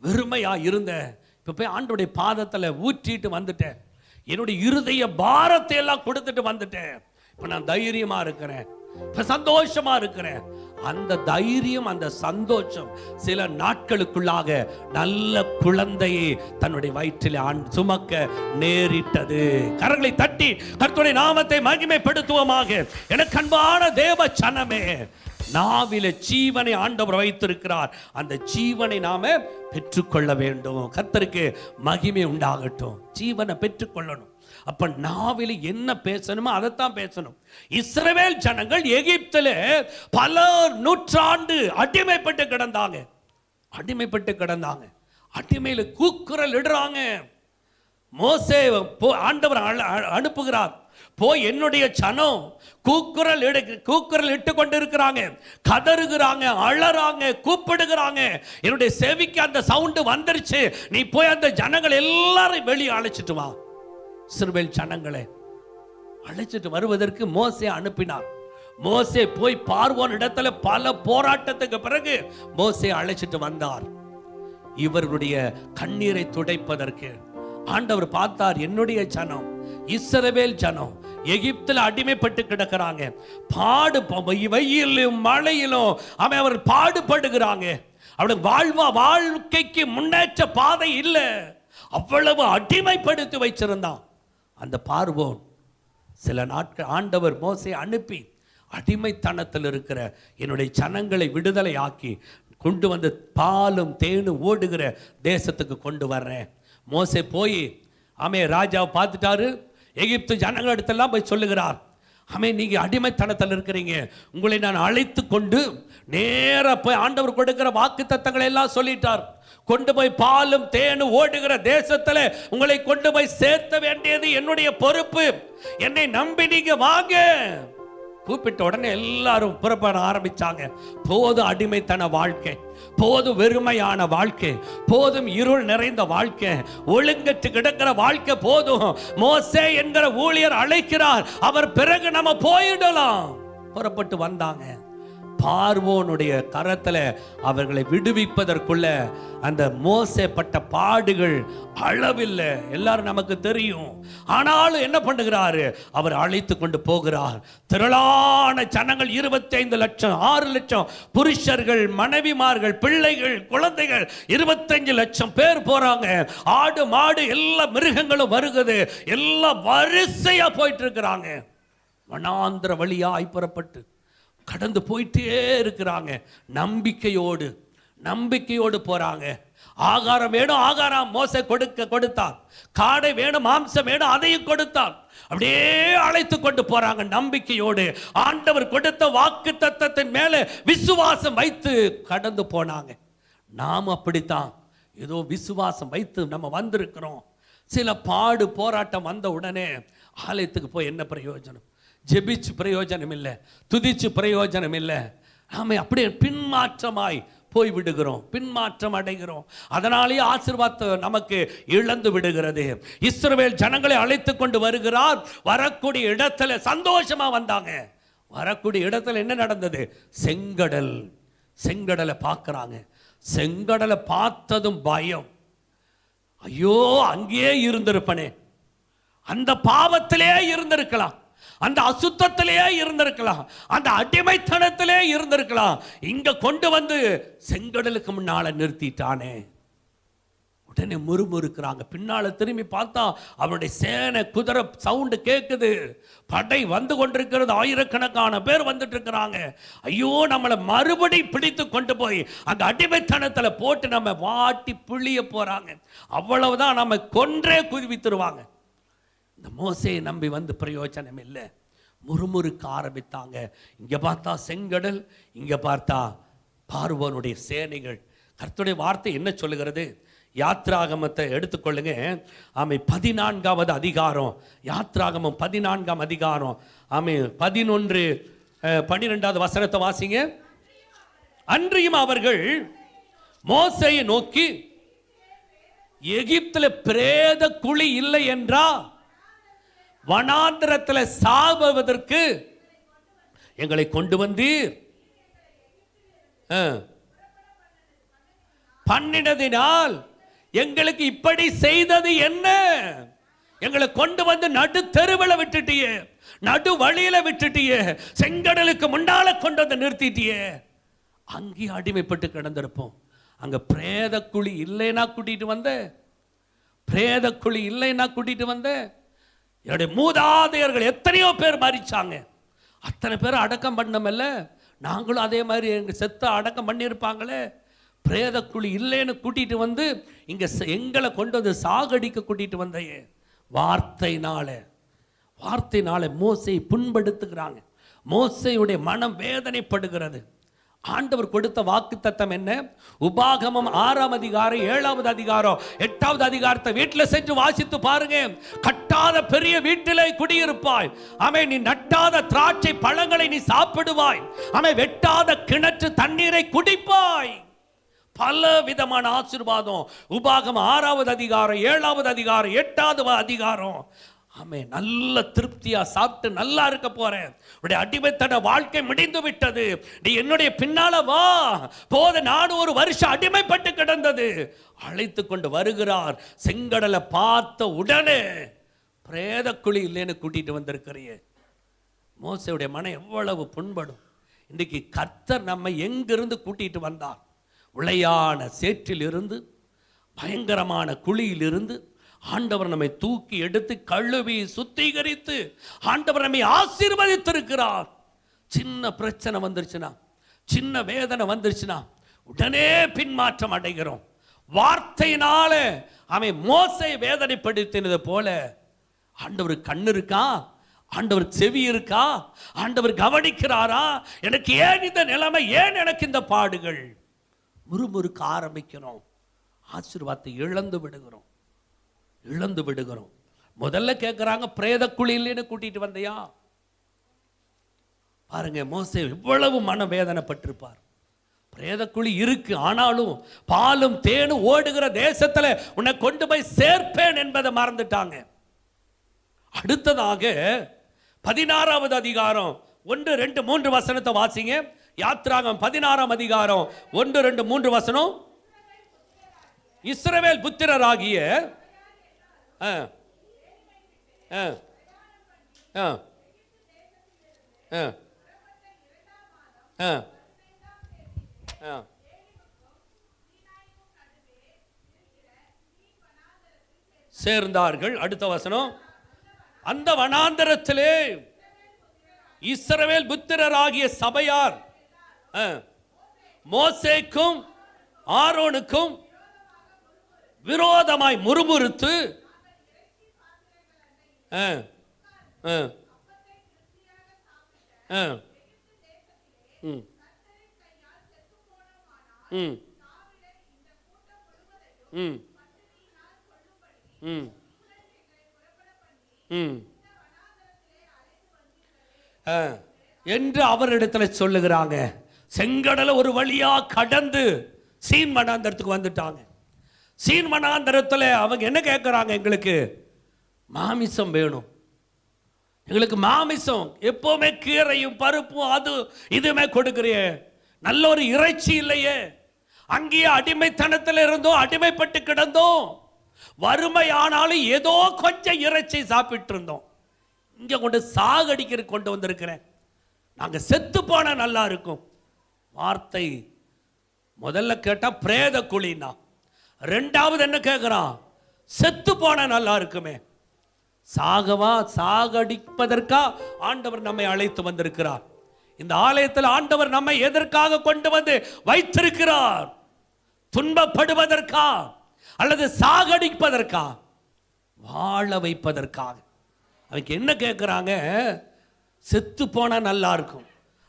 வெறுமையா இருந்த, இப்ப போய் ஆண்டோடைய பாதத்துல ஊற்றிட்டு வந்துட்டேன். என்னுடைய இருதய பாரத்தை எல்லாம் கொடுத்துட்டு வந்துட்டேன். இப்ப நான் தைரியமா இருக்கிறேன், இப்ப சந்தோஷமா இருக்கிறேன். அந்த தைரியம், அந்த சந்தோஷம் சில நாட்களுக்குள்ளாக நல்ல குழந்தையை தன்னுடைய வயிற்றில் சுமக்க நேரிட்டது. கரங்களை தட்டி கர்த்தருடைய நாமத்தை மகிமைப்படுத்துவோமாக. எனக்கு அன்பான தேவ சனமே, நாவில ஜீவனை ஆண்டவர் வைத்திருக்கிறார். அந்த ஜீவனை நாம பெற்றுக்கொள்ள வேண்டும். கர்த்தருக்கு மகிமை உண்டாகட்டும். ஜீவனை பெற்றுக்கொள்ளணும். அப்ப நாவில என்ன பேசணுமோ அதைத்தான் பேசணும். இஸ்ரவேல் ஜனங்கள் எகிப்திலே பல நூற்றாண்டு அடிமைப்பட்டு கிடந்தாங்க. அடிமையில கூக்குரல் இடுறாங்க. மோசே ஆண்டவர் அனுப்புகிறார், போய் என்னுடைய சனம் கூக்குரல் இட்டு கொண்டு இருக்கிறாங்க, கதறுகிறாங்க, அழறாங்க, கூப்பிடுகிறாங்க. என்னுடைய செவிக்கு அந்த சவுண்டு வந்துருச்சு, நீ போய் அந்த ஜனங்கள் எல்லாரும் வெளியே அழைச்சிட்டு வா. இஸ்ரவேல் ஜனங்களை அழைச்சிட்டு வருவதற்கு மோசே அனுப்பினார். மோசே போய் பார்வோன் இடத்துல பல போராட்டத்துக்கு பிறகு மோசே அழைச்சிட்டு வந்தார். இவர்களுடைய கண்ணீரை துடைப்பதற்கு ஆண்டவர் பார்த்தார், என்னுடைய ஜனம் இஸ்ரவேல் ஜனம் எகிப்தில் அடிமைப்பட்டு கிடக்கிறாங்க, வெயிலும் மழையிலும் அவர் பாடுபடுகிறாங்க, அவருடைய வாழ்க்கைக்கு முன்னேற்ற பாதை இல்லை, அவ்வளவு அடிமைப்படுத்தி வச்சிருந்தான். அந்த பார்வோன் சில நாட்கள் ஆண்டவர் மோசே அனுப்பி அடிமைத்தனத்தில் இருக்கிற என்னுடைய ஜனங்களை விடுதலை ஆக்கி கொண்டு வந்து பாலும் தேனும் ஓடுகிற தேசத்துக்கு கொண்டு வர்றேன். மோசே போய் ராஜாவை பார்த்துட்டாரு. எகிப்து ஜனங்கள் இடத்தெல்லாம் போய் சொல்லுகிறார், நீங்க அடிமைத்தனத்தில் இருக்கிறீங்க, உங்களை நான் அழைத்து கொண்டு நேர போய் ஆண்டவர் கொடுக்கிற வாக்கு தத்தங்களை எல்லாம் சொல்லிட்டார். கொண்டு போய் பாலும் தேனும் ஓடுகிற தேசத்துல உங்களை கொண்டு போய் சேர்த்த வேண்டியது என்னுடைய பொறுப்பு, என்னை நம்பி நீங்க வாங்க. கூப்பிட்ட உடனே எல்லாரும் புறப்பட ஆரம்பிச்சாங்க. போதும் அடிமைத்தன வாழ்க்கை, போதும் வெறுமையான வாழ்க்கை, போதும் இருள் நிறைந்த வாழ்க்கை, ஒழுங்கற்று கிடக்கிற வாழ்க்கை போதும். மோசே என்கிற ஊழியர் அழைக்கிறார், அவர் பிறகு நம்ம போயிடலாம். புறப்பட்டு வந்தாங்க. பார்வோனுடைய கரத்துல அவர்களை விடுவிப்பதற்குள்ள அந்த மோசே பட்ட பாடுகள் அளவில்லை, எல்லாரும் நமக்கு தெரியும். ஆனாலும் என்ன பண்ணுகிறாரு, அவர் அழைத்து கொண்டு போகிறார். திரளான ஜனங்கள் 25 லட்சம், 6 லட்சம் புருஷர்கள், மனைவிமார்கள், பிள்ளைகள், குழந்தைகள், 25 லட்சம் பேர் போறாங்க. ஆடு மாடு எல்லா மிருகங்களும் வருகிறது, எல்லாம் வரிசையா போயிட்டு இருக்கிறாங்க. வனாந்திர வழியாய் புறப்பட்டு கடந்து போயிட்டே இருக்கிறாங்க. நம்பிக்கையோடு போறாங்க. ஆகாரம் வேணும், ஆகாரம் மோசே கொடுத்தார். காடை வேணும், மாம்சம் வேணும், அதையும் கொடுத்தார். அப்படியே அழைத்து கொண்டு போறாங்க நம்பிக்கையோடு. ஆண்டவர் கொடுத்த வாக்கு தத்தத்தின் மேல விசுவாசம் வைத்து கடந்து போனாங்க. நாம் அப்படித்தான் ஏதோ விசுவாசம் வைத்து நம்ம வந்திருக்கிறோம். சில பாடு போராட்டம் வந்த உடனே ஆலயத்துக்கு போய் என்ன பிரயோஜனம்? ஜெபிச்சு பிரயோஜனம் இல்லை, துதிச்சு பிரயோஜனம் இல்லை. நாம அப்படியே பின்மாற்றமாய் போய் விடுகிறோம், பின்மாற்றம் அடைகிறோம். அதனாலேயே ஆசீர்வாதம் நமக்கு இழந்து விடுகிறது. இஸ்ரவேல் ஜனங்களை அழைத்து கொண்டு வருகிறார். வரக்கூடிய இடத்துல சந்தோஷமா வந்தாங்க. வரக்கூடிய இடத்துல என்ன நடந்தது? செங்கடலை பார்க்கறாங்க. செங்கடலை பார்த்ததும் பயம். ஐயோ, அங்கேயே இருந்திருப்பனே, அந்த பாவத்திலே இருந்திருக்கலாம், அந்த அசுத்தத்திலேயே இருந்திருக்கலாம், அந்த அடிமைத்தனத்திலே இருந்திருக்கலாம். இங்க கொண்டு வந்து செங்கடலுக்கு முன்னால நிறுத்திட்டானே. உடனே முறுமுறுக்கிறாங்க. பின்னால திரும்பி பார்த்தா அவருடைய சேனை குதிரை சவுண்டு கேட்குது. படை வந்து கொண்டிருக்கிறது. ஆயிரக்கணக்கான பேர் வந்துட்டு இருக்கிறாங்க. ஐயோ, நம்மளை மறுபடி பிடித்து கொண்டு போய் அங்க அடிமைத்தனத்துல போட்டு நம்ம வாட்டி புளிய போறாங்க. அவ்வளவுதான், நம்ம கொன்றே குவித்துருவாங்க. இந்த மோசையை நம்பி வந்து பிரயோஜனம் இல்லை. முறுமுறுக்க ஆரம்பித்தாங்க. இங்க பார்த்தா செங்கடல், இங்க பார்த்தா பார்வோனுடைய சேனைகள். கர்த்தருடைய வார்த்தை என்ன சொல்லுகிறது? யாத்ராகமத்தை எடுத்துக்கொள்ளுங்க. 14வது அதிகாரம், யாத்ராகமம் 14ஆம் அதிகாரம் 11, 12வது வசனத்தை வாசிங்க. அன்றியும் அவர்கள் மோசேயை நோக்கி, எகிப்தில் பிரேத குழி இல்லை என்றா வனாந்திரத்தில் சாவதற்கு எங்களை கொண்டு வந்தீர், பண்ணினதினால் எங்களுக்கு இப்படி செய்தது என்ன? எங்களை கொண்டு வந்து நடு தெருவில் விட்டுட்டியே, நடு வழியில விட்டுட்டியே, செங்கடலுக்கு முன்னால கொண்டு வந்து நிறுத்திட்டியே. அங்கே அடிமைப்பட்டு கிடந்திருப்போம். அங்க பிரேத குழி இல்லைன்னா கூட்டிட்டு வந்த, பிரேத குழி இல்லைன்னா கூட்டிட்டு வந்த. என்னுடைய மூதாதையர்கள் எத்தனையோ பேர் மரிச்சாங்க, அத்தனை பேர் அடக்கம் பண்ணமல்ல, நாங்களும் அதே மாதிரி எங்க செத்த அடக்கம் பண்ணியிருப்பாங்களே. பிரேத குழி இல்லைன்னு கூட்டிட்டு வந்து இங்க எங்களை கொண்டு வந்து சாகடிக்க கூட்டிட்டு வந்தையே. வார்த்தையினால மோசையை புண்படுத்துகிறாங்க. மோசையுடைய மனம் வேதனைப்படுகிறது. ஆண்டவர் கொடுத்த வாக்குத்தத்தம் என்ன? உபாகமம் 6ஆம் அதிகாரம் 7வது அதிகாரம் 8வது அதிகாரத்தை வீட்டில் சென்று வாசித்து பாருங்க. கட்டாத பெரிய வீட்டிலே குடியிருப்பாய். நீ நட்டாத திராட்சை பழங்களை நீ சாப்பிடுவாய். வெட்டாத கிணற்று தண்ணீரை குடிப்பாய். பல விதமான ஆசீர்வாதம். உபாகமம் 6வது அதிகாரம் 7வது அதிகாரம் 8வது அதிகாரம். நல்ல திருப்தியா சாப்பிட்டு நல்லா இருக்க போறேன். உடைய அடிமைத்தன வாழ்க்கை முடிந்து விட்டது. நீ என்னுடைய பின்னால வா. போத நான் ஒரு வருஷம் அடிமைப்பட்டு கிடந்தது. அழைத்து கொண்டு வருகிறார். செங்கடலை பார்த்த உடனே பிரேத குழி இல்லைன்னு கூட்டிட்டு வந்திருக்கிறியே. மோசையுடைய மனம் எவ்வளவு புண்படும். இன்னைக்கு கர்த்தர் நம்மை எங்கிருந்து கூட்டிட்டு வந்தார்? உளையான சேற்றில் இருந்து, பயங்கரமான குழியில் இருந்து ஆண்டவர் நம்மை தூக்கி எடுத்து கழுவி சுத்திகரித்து ஆண்டவர் நம்மை ஆசீர்வதித்திருக்கிறார். சின்ன பிரச்சனை வந்துருச்சுன்னா, சின்ன வேதனை வந்துருச்சுன்னா உடனே பின்மாற்றம் அடைகிறோம். வார்த்தையினால மோசை வேதனைப்படுத்தினது போல ஆண்டவருக்கு கண்ணு இருக்கா? ஆண்டவருக்கு செவி இருக்கா? ஆண்டவர் கவனிக்கிறாரா? எனக்கு ஏன் இந்த நிலைமை? ஏன் எனக்கு இந்த பாடுகள்? முறுமுறுக்க ஆரம்பிக்கிறோம். ஆசீர்வாதத்தை இழந்து விடுகிறோம். முதல்ல கேட்கிறாங்க, பிரேத குழியிலேன்னு கூட்டிட்டு வந்தையா? பாருங்க, மோசே இவ்வளவு மன வேதனைப்பட்டிருப்பார். பிரேத குழி இருக்கு, ஆனாலும் பாலும் தேனும் ஓடுகிற தேசத்துல உன்னை கொண்டு போய் சேர்ப்பேன் என்பதை மறந்துட்டாங்க. அடுத்ததாக 16வது அதிகாரம் 1, 2, 3 வசனத்தை வாசிங்க. யாத்ராகம் 16ஆம் அதிகாரம் 1, 2, 3 வசனம். இஸ்ரவேல் புத்திரராகிய சேர்ந்தார்கள். அடுத்த வசனம். அந்த வனாந்தரத்திலே இஸ்ரவேல் புத்திரராகிய சபையார் மோசேக்கும் ஆரோனுக்கும் விரோதமாய் முறுமுறுத்து என்று அவரிடத்தில் சொல்லுகிறாங்க. செங்கடலை ஒரு வழியா கடந்து சீன் வனாந்தரத்துக்கு வந்துட்டாங்க. சீன் வனாந்தரத்தில் அவங்க என்ன கேட்குறாங்க? எங்களுக்கு மாமிசம் வேணும். எங்களுக்கு மாமிசம், எப்பவுமே கீரையும் பருப்பும் அது இதுமே கொடுக்குறிய, நல்ல ஒரு இறைச்சி இல்லையே. அங்கேயே அடிமைத்தனத்தில் இருந்தோம், அடிமைப்பட்டு கிடந்தோம். வறுமை ஆனாலும் ஏதோ கொஞ்சம் இறைச்சி சாப்பிட்டு இருந்தோம். இங்கே கொண்டு சாகடிக்கிற கொண்டு வந்திருக்கிறேன். நாங்கள் செத்து போனா நல்லா இருக்கும். வார்த்தை முதல்ல கேட்டால் பிரேத குழினா, ரெண்டாவது என்ன கேட்குறான்? செத்து போனா நல்லா இருக்குமே. சாகடிப்பதற்கா ஆண்டவர் நம்மை அழைத்து வந்திருக்கிறார். இந்த ஆலயத்தில் ஆண்டவர் நம்மை எதற்காக கொண்டு வந்து வைத்திருக்கிறார்? துன்பப்படுவதற்கா அல்லது சாகடிப்பதற்கா? வாழ வைப்பதற்காக. அதுக்கு என்ன கேட்குறாங்க? செத்து போனா நல்லா இருக்கும்.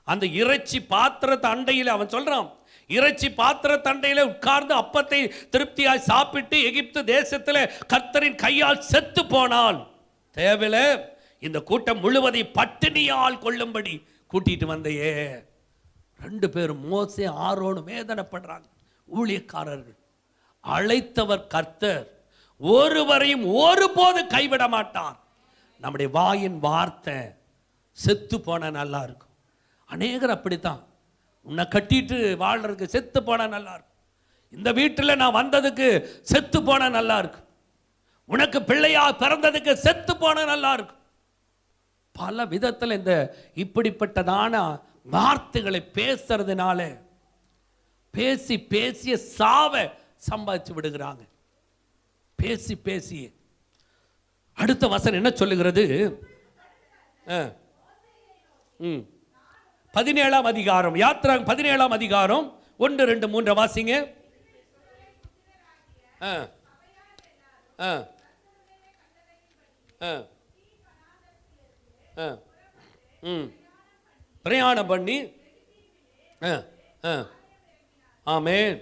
அந்த இறைச்சி பாத்திரத்தை அண்டையில் அவன் சொல்றான், இறைச்சி பாத்திர தண்டையில் உட்கார்ந்து அப்பத்தை திருப்தியாய் சாப்பிட்டு எகிப்து தேசத்தில் கர்த்தரின் கையால் செத்து போனால் தேவையில்ல, இந்த கூட்டம் முழுவதை பட்டினியால் கொள்ளும்படி கூட்டிட்டு வந்தையே. 2 பேரும் மோசே ஆரோனும் வேதனைப்படுறாங்க. ஊழியக்காரர்கள். அழைத்தவர் கர்த்தர், ஒருவரையும் ஒருபோது கைவிட மாட்டார். நம்முடைய வாயின் வார்த்தை செத்து போன நல்லா இருக்கும். அநேகர் அப்படித்தான். உன்னை கட்டிட்டு வாழ்றதுக்கு செத்து போன நல்லா இருக்கும். இந்த வீட்டில் நான் வந்ததுக்கு செத்து போன நல்லா இருக்கும். உனக்கு பிள்ளையா பிறந்ததுக்கு செத்து போன நல்லா இருக்கும். பல விதத்தில் இந்த இப்படிப்பட்டதான வார்த்தைகளை பேசுறதுனால பேசி பேசிய சாவை சம்பாதிச்சு விடுகிறாங்க. பேசி பேசி. அடுத்த வசனம் என்ன சொல்லுகிறது? 17ஆம் அதிகாரம், யாத்ரா 17ஆம் அதிகாரம் 1, 2, 3 வாசிங்க. பிரயாணம் பண்ணி ஆமென்.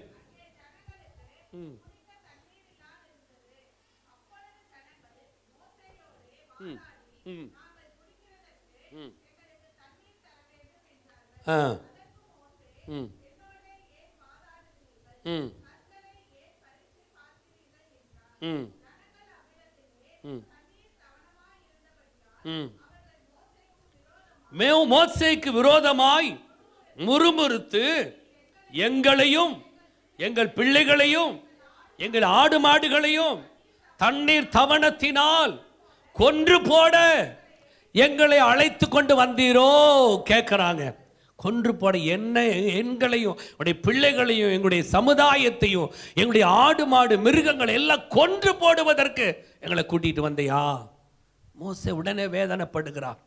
மோசேக்கு விரோதமாய் முறுமுறுத்து எங்களையும் எங்கள் பிள்ளைகளையும் எங்கள் ஆடு மாடுகளையும் தண்ணீர் தவணத்தினால் கொன்று போட எங்களை அழைத்து கொண்டு வந்தீரோ கேட்கிறாங்க. கொன்று போட என்ன எங்களையும் எங்களுடைய பிள்ளைகளையும் எங்களுடைய சமுதாயத்தையும் எங்களுடைய ஆடு மாடு மிருகங்களை எல்லாம் கொன்று போடுவதற்கு எங்களை கூட்டிட்டு வந்தையா? மோசே உடனே வேதனைப்படுகிறார்.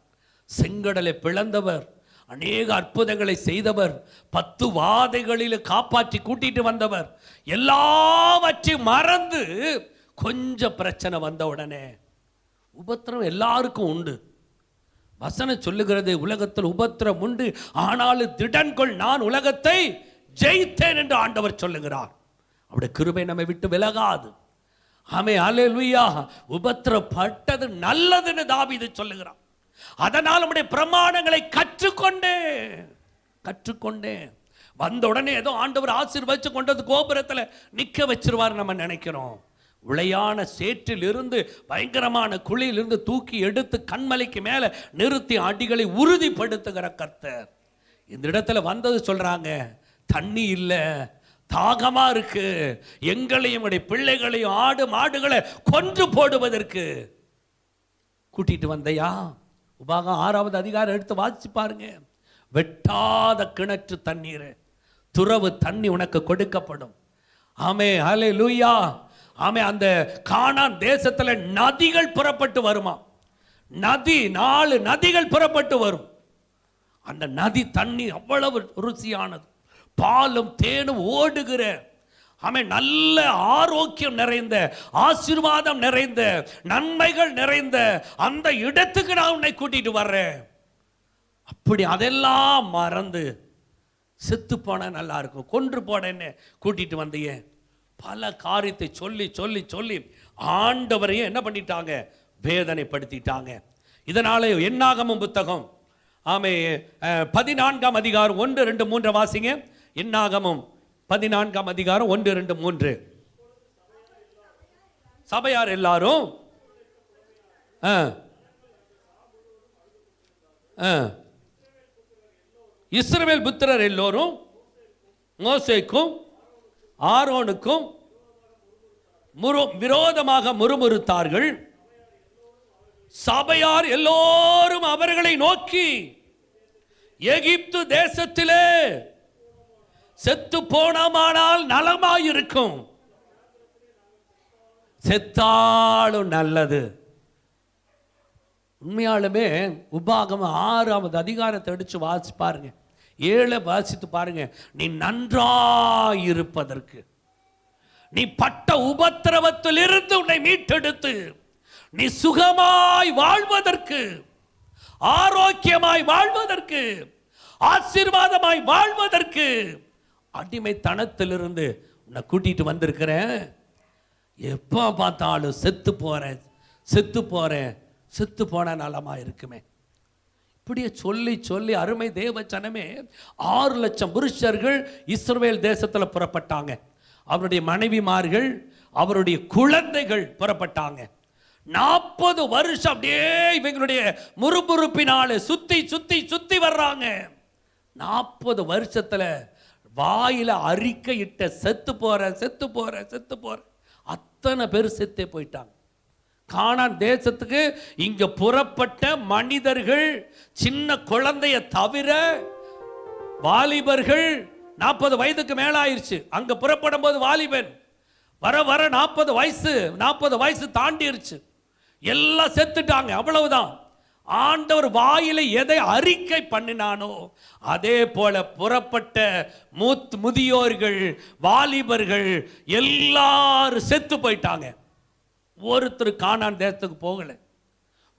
செங்கடலை பிளந்தவர், அநேக அற்புதங்களை செய்தவர், 10 வாதைகளில் காப்பாற்றி கூட்டிட்டு வந்தவர், எல்லாவற்றையும் மறந்து கொஞ்சம் பிரச்சனை வந்த உடனே உபத்திரம் எல்லாருக்கும் உண்டு. வசனம் சொல்லுகிறது, உலகத்தில் உபத்திரம் உண்டு, ஆனாலும் திடன்கொள், நான் உலகத்தை ஜெயித்தேன் என்று ஆண்டவர் சொல்லுகிறார். அவருடைய கிருபை நம்மை விட்டு விலகாது. ஆமென், அல்லேலூயா. உபத்திரப்பட்டது நல்லதுன்னு தாவீது சொல்லுகிறார். அதனால் நம்முடைய பிரமாணங்களை கற்றுக்கொண்டேன். வந்த உடனே ஏதோ ஆண்டவர் ஆசீர்வதிச்சு கொண்டது கோபுரத்தில் நிற்க வச்சிருவார் நம்ம நினைக்கிறோம். உளையான சேற்றில் இருந்து பயங்கரமான குழியிலிருந்து தூக்கி எடுத்து கண்மலைக்கு மேலே நிறுத்தி அடிகளை உறுதிப்படுத்துகிற கர்த்தர் இந்த இடத்துல வந்தது. சொல்றாங்க, தண்ணி இல்லை, தாகமா இருக்கு, எங்களையும் பிள்ளைகளையும் ஆடு மாடுகளை கொன்று போடுவதற்கு கூட்டிட்டு வந்தையா? உபாகம் 6வது அதிகாரம் எடுத்து வாசிச்சு பாருங்க. வெட்டாத கிணற்று தண்ணீர், துறவு தண்ணி உனக்கு கொடுக்கப்படும். ஆமே, ஹல்லேலூயா. ஆமே, அந்த கானான் தேசத்துல நதிகள் புறப்பட்டு வருமா. 4 நதிகள் புறப்பட்டு வரும். அந்த நதி தண்ணி அவ்வளவு ருசியானது, பாலும் தேனும் ஓடுகிற, ஆமே, நல்ல ஆரோக்கியம் நிறைந்த, ஆசீர்வாதம் நிறைந்த, நன்மைகள் நிறைந்த அந்த இடத்துக்கு நான் உன்னை கூட்டிட்டு வர்றேன். அப்படி அதெல்லாம் மறந்து செத்து போன நல்லா இருக்கும், கொன்று போனேன்னு கூட்டிட்டு வந்தையே. பல காரியத்தை சொல்லி சொல்லி சொல்லி ஆண்டவரையும் என்ன பண்ணிட்டாங்க, வேதனைப்படுத்திட்டாங்க. இதனால என்னாகமம் புத்தகம், ஆமே, 14ஆம் அதிகாரம் 1, 2, 3 வாசிங்க. என்னாகமம் 14ஆம் அதிகாரம் 1, 2, 3. சபையார் எல்லாரும் இஸ்ரவேல் புத்திரர் எல்லோரும் மோசேக்கும் ஆரோனுக்கும் விரோதமாக முறுமுறுத்தார்கள். சபையார் எல்லோரும் அவர்களை நோக்கி, எகிப்து தேசத்திலே செத்து போனமானால் நலமாயிருக்கும், செத்தாலும் நல்லது. உண்மையாலுமே உபாகம 6வது அதிகாரத்தை அடிச்சு வாசி பாருங்க, 7 வாசித்து பாருங்க. நீ நன்றாயிருப்பதற்கு, நீ பட்ட உபத்திரவத்திலிருந்து உன்னை மீட்டெடுத்து நீ சுகமாய் வாழ்வதற்கு, ஆரோக்கியமாய் வாழ்வதற்கு, ஆசீர்வாதமாய் வாழ்வதற்கு, அடிமைத்தனத்திலிருந்து உன்னை கூட்டிட்டு வந்திருக்கிறேன். எப்போ பார்த்தாலும் செத்து போறேன், செத்து போறேன், செத்து போன நலமா இருக்குமே. இப்படியே சொல்லி சொல்லி அருமை தேவ ஜனமே, 6 லட்சம் புருஷர்கள் இஸ்ரவேல் தேசத்தில் புறப்பட்டாங்க. அவருடைய மனைவிமார்கள், அவருடைய குழந்தைகள் புறப்பட்டாங்க. 40 வருஷம் அப்படியே இவங்களுடைய முறுமுறுப்பினால சுத்தி சுத்தி சுத்தி வர்றாங்க. 40 வருஷத்துல வாயில அறிக்கையிட்ட செத்து போற செத்து போற செத்து போற அத்தனை பேர் செத்தே போயிட்டாங்க. கானான் தேசத்துக்கு இங்க புறப்பட்ட மனிதர்கள், சின்ன குழந்தைய தவிர வாலிபர்கள் 40 வயதுக்கு மேல ஆயிருச்சு. அங்க புறப்படும் போது வாலிபன், வர வர 40 வயசு தாண்டிருச்சு, எல்லாம் செத்துட்டாங்க. அவ்வளவுதான். ஆண்டவர் வாயில எதை அறிக்கை பண்ணினானோ அதே போல புறப்பட்ட முதியோர்கள், வாலிபர்கள் எல்லாரும் செத்து போயிட்டாங்க. ஒருத்தர் கானான் தேசத்துக்கு போகல.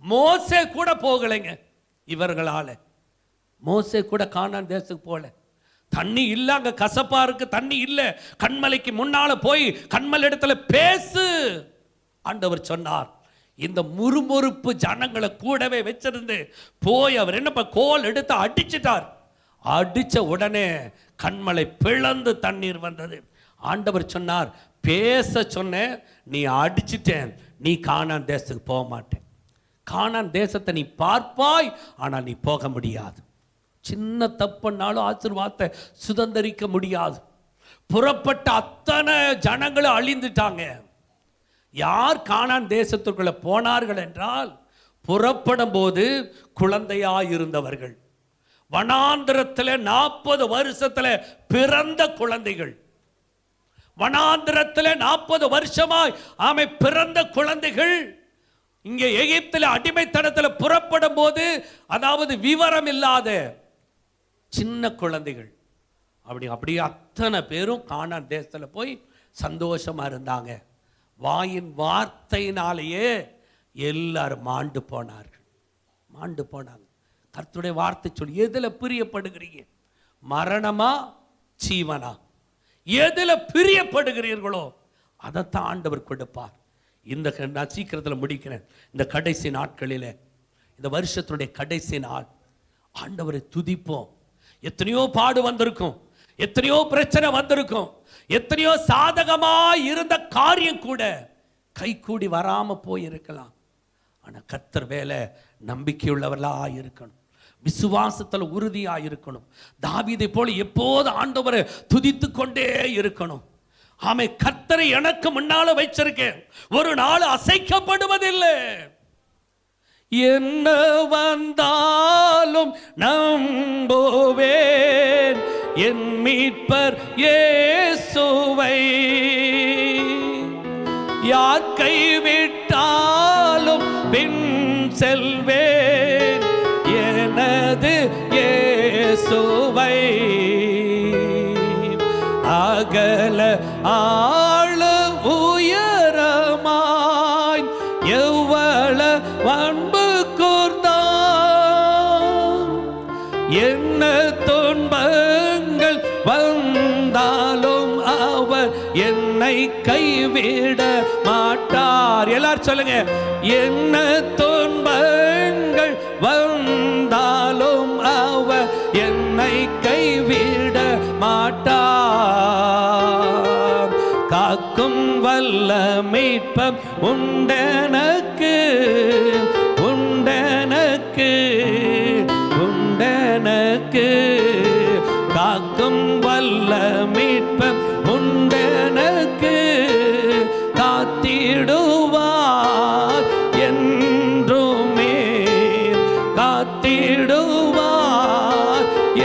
மோசே கூட போகலைங்க. இவர்களால மோசே கூட கானான் தேசத்துக்கு போல. தண்ணி இல்ல, அங்க கசப்பா இருக்கு, தண்ணி இல்ல. கண்மலைக்கு முன்னால போய் கண்மலை இடத்துல பேசு ஆண்டவர் சொன்னார். இந்த முறுமுறுப்பு ஜனங்களை கூடவே வச்சிருந்து போய் அவர் என்ன கோல் எடுத்து அடிச்சிட்டார். அடிச்ச உடனே கண்மலை பிளந்து தண்ணீர் வந்தது. ஆண்டவர் சொன்னார், பேச சொன்ன, நீ அடிச்சிட்டேன், நீ கானான் தேசத்துக்கு போக மாட்டேன். கானான் தேசத்தை நீ பார்ப்பாய், ஆனால் நீ போக முடியாது. சின்ன தப்புனாலும் ஆசீர்வாதத்தை சுதந்திரிக்க முடியாது. புறப்பட்ட அத்தனை ஜனங்களும் அழிந்துட்டாங்க. யார் கானான் தேசத்துக்குள்ள போனார்கள் என்றால், புறப்படும் போது குழந்தையாயிருந்தவர்கள், வனாந்திரத்தில் 40 வருஷத்துல பிறந்த குழந்தைகள், வனாந்திரத்தில் 40 வருஷமாய் ஆமை பிறந்த குழந்தைகள் இங்கே எகிப்தில் அடிமைத்தனத்தில் புறப்படும் போது, அதாவது விவரம் இல்லாத சின்ன குழந்தைகள், அப்படியே அத்தனை பேரும் கானான் தேசத்தில் போய் சந்தோஷமா இருந்தாங்க. வாயின் வார்த்தையினாலேயே எல்லாரும் மாண்டு போனாங்க. கர்த்தருடைய வார்த்தை சொல்லி, எதுல பிரியப்படுகிறீங்க? மரணமா ஜீவனா? எதுல பிரியப்படுகிறீர்களோ அதைத்தான் ஆண்டவர் கொடுப்பார். நான் சீக்கிரத்தில் முடிக்கிறேன். இந்த கடைசி நாட்களில், இந்த வருஷத்தினுடைய கடைசி நாள், ஆண்டவரை துதிப்போம். எத்தனையோ பாடு வந்திருக்கும், எத்தனையோ பிரச்சனை வந்திருக்கும், எத்தனையோ சாதகமாய் இருந்த காரியம் கூட கைகூடி வராம போயிருக்கலாம். ஆனா கர்த்தர் வேலை நம்பிக்கையுள்ளவர்களா இருக்கணும், விசுவாசத்தில் உறுதியா இருக்கணும். தாவீதை போல எப்போது ஆண்டவரை துதித்து கொண்டே இருக்கணும். ஆமை, கர்த்தரை எனக்கு முன்னால வச்சிருக்கேன், ஒரு நாள் அசைக்கப்படுவதில்லை. என்ன வந்தாலும் நம்புவேன் என் மீட்பர் இயேசுவை. யார் கைவிட்டாலும் பின் செல்வேன் எனது இயேசுவை. அகல ஆளு உயரமாய் எவ்வள அன்பு கூர்ந்தான். என்ன துன்பங்கள் வந்தாலும் அவர் என்னை கைவிட மாட்டார். எல்லாரும் சொல்லுங்க, என்ன துன்பங்கள் வந்தாலும் அவர் என்னை கைவிட மாட்டார். காக்கும் வல்ல மீட்பம் உண்டனக்கு, உண்டனக்கு, உண்டனக்கு. காக்கும் வல்ல மீட்பம் உண்டனக்கு. காத்திடுவார் என்றுமே, காத்திடுவார்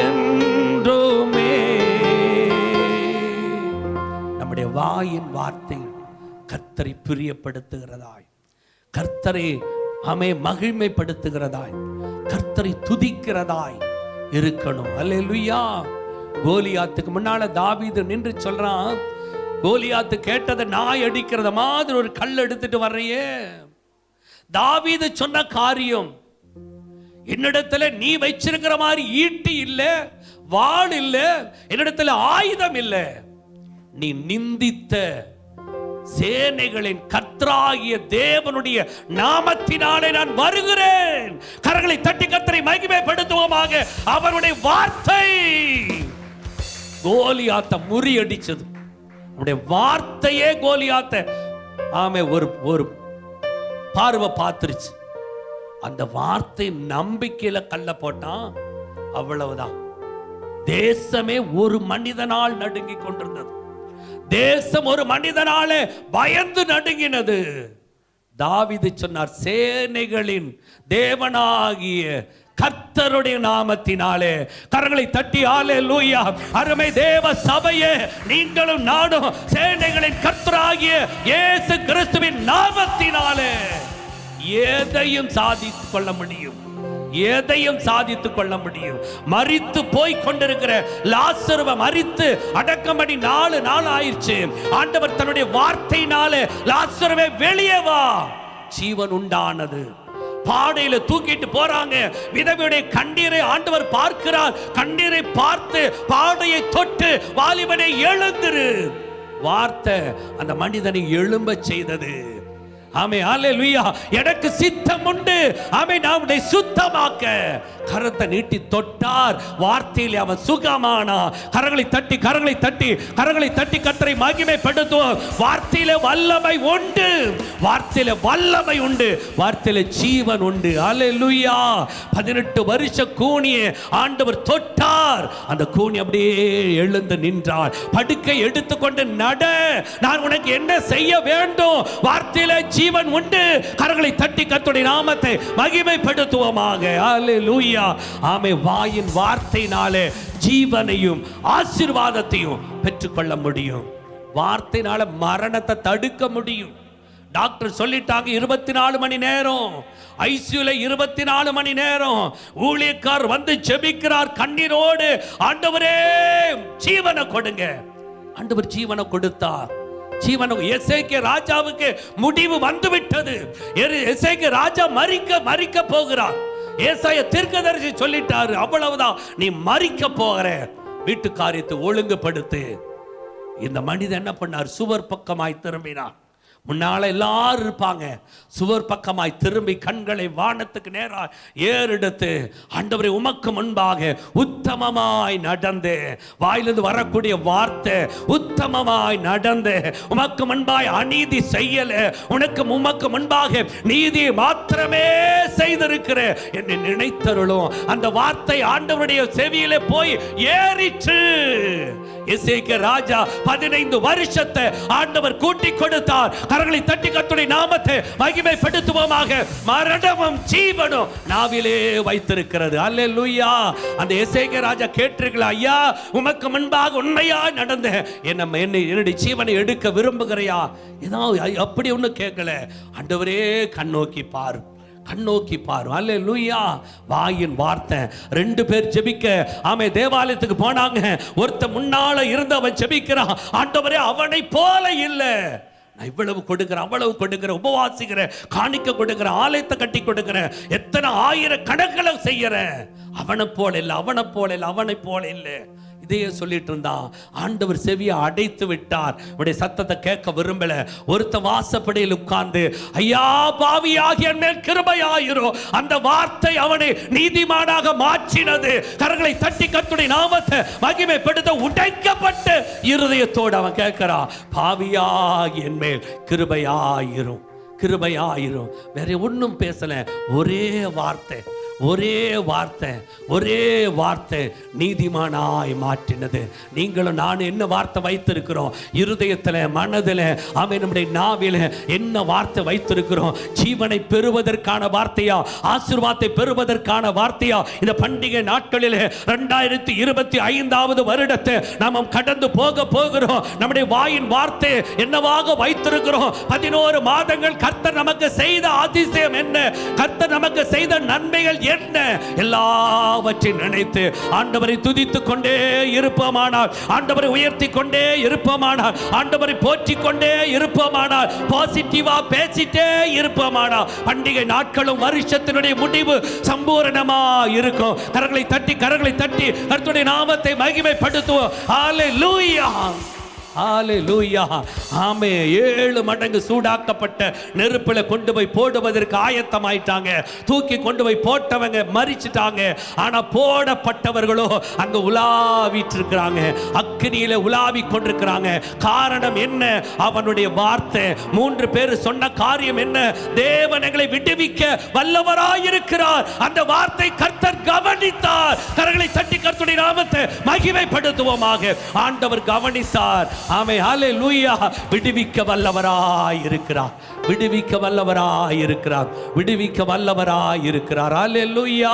என்றுமே. நம்முடைய வாயின் வார்த்தை கர்த்தரை பிரியப்படுத்துகிறதாய், கர்த்தரை மகிமைப்படுத்துகிறதாய், கர்த்தரை துதிக்கிறதாய் இருக்கணும். அல்லேலூயா. கோலியாத்துக்கு முன்னால தாவீது நின்று சொல்றான், கோலியாத்து கேட்டதை நாய் அடிக்கிறத மாதிரி ஒரு கல் எடுத்துட்டு வர்றையே. தாவீது சொன்ன காரியம், என்னிடத்துல நீ வச்சிருக்கிற மாதிரி ஈட்டி இல்ல, வாள் இல்ல, என்னிடத்துல ஆயுதம் இல்ல. நீ நிந்தித்த சேனைகளின் கர்த்தராகிய தேவனுடைய நாமத்தினாலே நான் வருகிறேன். கரங்களை தட்டி கர்த்தரை மகிமைப்படுத்துவோமாக. அவருடைய வார்த்தை கோலியாத்தை முறியடிச்சது. அவருடைய வார்த்தையே கோலியாத்த ஒரு பார்வை பார்த்துருச்சு. அந்த வார்த்தை நம்பிக்கையில கல்ல போட்டான், அவ்வளவுதான். தேசமே ஒரு மனிதனால் நடுங்கி கொண்டிருந்தது. தேசம் ஒரு மனிதனாலே பயந்து நடுங்கினது. தாவீது சொன்னார், சேனைகளின் தேவனாகிய கர்த்தருடைய நாமத்தினாலே. கரங்களை தட்டி ஹல்லேலூயா. அருமை தேவ சபையே, நீங்களும் நானும் சேனைகளின் கர்த்தராகிய இயேசு கிறிஸ்துவின் நாமத்தினாலே எதையும் சாதித்துக் கொள்ள முடியும், எதையும் சாதித்துக் கொள்ள முடியும். மரித்து போய் கொண்டிருக்கிற லாசருவை மரித்து அடக்கம் பண்ணி 4 நாள் ஆயிடுச்சு. ஆண்டவர் தன்னுடைய வார்த்தையினாலே லாசருவே வெளியே வா, ஜீவன் உண்டானது. பாடையில தூக்கிட்டு போறாங்க. விதவையுடைய கண்ணீரை ஆண்டவர் பார்க்கிறார். கண்ணீரை பார்த்து பாடையை தொட்டு, வாலிபனை எழுந்திரு, வார்த்தை அந்த மனிதனை எழும்ப செய்தது. ஆமென், அல்லேலூயா. எனக்கு சித்தம் உண்டு, ஆமென், நான் உன்னை சுத்தமாக்க. கரத்தை நீட்டி தொட்டார். வார்த்தையில் அவன் சுகமானா. கரங்களை தட்டி கரங்களை தட்டி கரங்களை தட்டி கர்த்தரை மகிமைப்படுத்துவோம். வார்த்தையில வல்லமை உண்டு, வார்த்தையில வல்லமை உண்டு, வார்த்தையில ஜீவன் உண்டு. அல்லேலூயா. 18 வருஷ கூனியை ஆண்டவர் தொட்டார். அந்த கூனி அப்படியே எழுந்து நின்றார். படுக்கை எடுத்துக்கொண்டு நட, நான் உனக்கு என்ன செய்ய வேண்டும்? வார்த்தையில ஜீவன் உண்டு. கரங்களை தட்டி கர்த்தருடைய நாமத்தை மகிமைப்படுத்துவோமாக. அல்லேலூயா. ஆமென். வாயின் வார்த்தையினாலே ஜீவனையும் ஆசீர்வாதத்தையும் பெற்றுக்கொள்ள முடியும். வார்த்தையினால மரணத்தை தடுக்க முடியும். டாக்டர் சொல்லிட்டாங்க 24 மணி நேரம் ஐசியூல, 24 மணி நேரம். ஊழியக்கார் வந்து ஜெபிக்கிறார் கண்ணீரோடு, ஆண்டவரே ஜீவனை கொடுங்க. ஆண்டவர் ஜீவனை கொடுத்தார். எசேக்கியா ராஜாவுக்கு முடிவு வந்துவிட்டது. எசேக்கியா ராஜா மரிக்க போகிறார். ஏசாயா தீர்க்கதரிசி சொல்லிட்டாரு, அவ்வளவுதான், நீ மரிக்க போகிற. வீட்டு காரியத்தை ஒழுங்குபடுத்து. இந்த மனிதன் என்ன பண்ணார்? சுவர் பக்கமாய் திரும்பினார். முன்னால எல்லாரும் இருப்பாங்க. சுவர் பக்கமாய் திரும்பி கண்களை வானத்துக்கு நேராக ஏறெடுத்து, ஆண்டவரே உமக்கு முன்பாக உத்தமமாய் நடந்து, வாயிலிருந்து வரக்கூடிய வார்த்தை உத்தமமாய் நடந்து, உமக்கு முன்பாய் அநீதி செய்யல, உமக்கு முன்பாக நீதியை மாத்திரமே செய்திருக்கிற என்னை நினைத்தருளும். அந்த வார்த்தை ஆண்டவருடைய செவியிலே போய் ஏறிற்று. எசேக்கியா ராஜா 15 வருஷத்தை ஆண்டவர் கூட்டி கொடுத்தார். கரங்களை தட்டி கர்த்தருடைய நாமத்தை மகிமைப்படுத்துவோமாக. மரணமும் ஜீவனும் நாவிலே வைத்திருக்கிறது. அல்லேலூயா. அந்த எசேக்கியா ராஜா கேட்டிருக்கலாம், ஐயா உமக்கு முன்பாக உண்மையா நடந்த என்னுடைய ஜீவனை எடுக்க விரும்புகிறையா? ஏதாவது அப்படி ஒண்ணு கேட்கல. ஆண்டவரே கண்ணோக்கி பார், கண்ணோக்கி பாரு. அல்லேலூயா. வாயின் வார்த்தை. 2 பேர் ஜெபிக்க தேவாலயத்துக்கு போனாங்க. ஒருத்த முன்னால இருந்தவன் ஜெபிக்கிறான், ஆண்டவரே அவனை போல இல்லை, நான் இவ்வளவு கொடுக்கிறேன், அவ்வளவு கொடுக்கிறேன், உபவாசிக்கிறேன், காணிக்க கொடுக்கிறேன், ஆலயத்தை கட்டி கொடுக்கிறேன், எத்தனை 1000 கணக்குகளை செய்யறேன், அவனை போல இல்லை, அவனை போல இல்லை, அவனை போல இல்லை. இதையே சொல்லிட்டு இருந்தான். ஆண்டவர் செவியை அடைத்து விட்டார். உடைய சத்தத்தை கேட்க விரும்பல. ஒருத்த வாசப்படியில் உட்கார்ந்து, ஐயா பாவியாகி என் மேல் கிருபையாயிரும். அந்த வார்த்தை அவனை நீதிமானாக மாற்றினது. கரங்களை தட்டி கர்த்தருடைய நாமத்தை மகிமைப்படுத்த உடைக்கப்பட்ட இருதயத்தோடு அவன் கேட்கிறான், பாவியாகி என் மேல் கிருபையாயிரும், கிருபையாயிரும். வேற ஒன்றும் பேசல. ஒரே வார்த்தை, ஒரே வார்த்தை, ஒரே வார்த்தை நீதிமானாய் மாற்றினது. நீங்களும் நான் என்ன வார்த்தை வைத்திருக்கிறோம்? இருதயத்தில், மனதில், நம்முடைய நாவில் என்ன வார்த்தை வைத்திருக்கிறோம்? ஜீவனை பெறுவதற்கான வார்த்தையா? ஆசீர்வாதத்தை பெறுவதற்கான வார்த்தையா? இந்த பண்டிகை நாட்களில் 2025வது வருடத்தை நாம் கடந்து போகிறோம். நம்முடைய வாயின் வார்த்தை என்னவாக வைத்திருக்கிறோம்? 11 மாதங்கள் கர்த்தர் நமக்கு செய்த அதிசயம் என்ன? கர்த்தர் நமக்கு செய்த நன்மைகள் என்ன? எல்லாவற்றையும் நினைத்து ஆண்டவரை துதித்துக் கொண்டே இருப்போமானால், ஆண்டவரை உயர்த்தி கொண்டே இருப்போமானால், ஆண்டவரை போற்றிக் கொண்டே இருப்போமானால், பாசிட்டிவா பேசிட்டே இருப்போமானால், பண்டிகை நாட்களும் வருஷத்தினுடைய முடிவு சம்பூரணமா இருக்கும். கரங்களை தட்டி கர்த்தருடைய நாமத்தை மகிமைப்படுத்துவோம். ஹல்லேலூயா, ஹல்லேலூயா. ஆமே. 7 மடங்கு சூடாக்கப்பட்ட நெருப்பில் கொண்டு போய் போடுவதற்கு ஆயத்தமாயிட்டாங்க. தூக்கி கொண்டு போய் போட்டவங்க மரிச்சிட்டாங்க. ஆனா போடப்பட்டவர்களோ அங்க உலாவிட்டு இருக்கிறாங்க, அக்கினியில உலாவி கொண்டிருக்கிறாங்க. காரணம் என்ன? அவனுடைய வார்த்தை. 3 பேர் சொன்ன காரியம் என்ன? தேவன் எங்களை விடுவிக்க வல்லவராயிருக்கிறார். அந்த வார்த்தை கர்த்தர் கவனித்தார். கரங்களை தட்டி கர்த்தருடைய நாமத்தை மகிமைப்படுத்துவோமாக. ஆண்டவர் கவனித்தார். ஆமென், ஹல்லேலூயா. விடுவிக்க வல்லவராய் இருக்கிறார், விடுவிக்க வல்லவராய் இருக்கிறார், விடுவிக்க வல்லவராய் இருக்கிறார். ஹல்லேலூயா,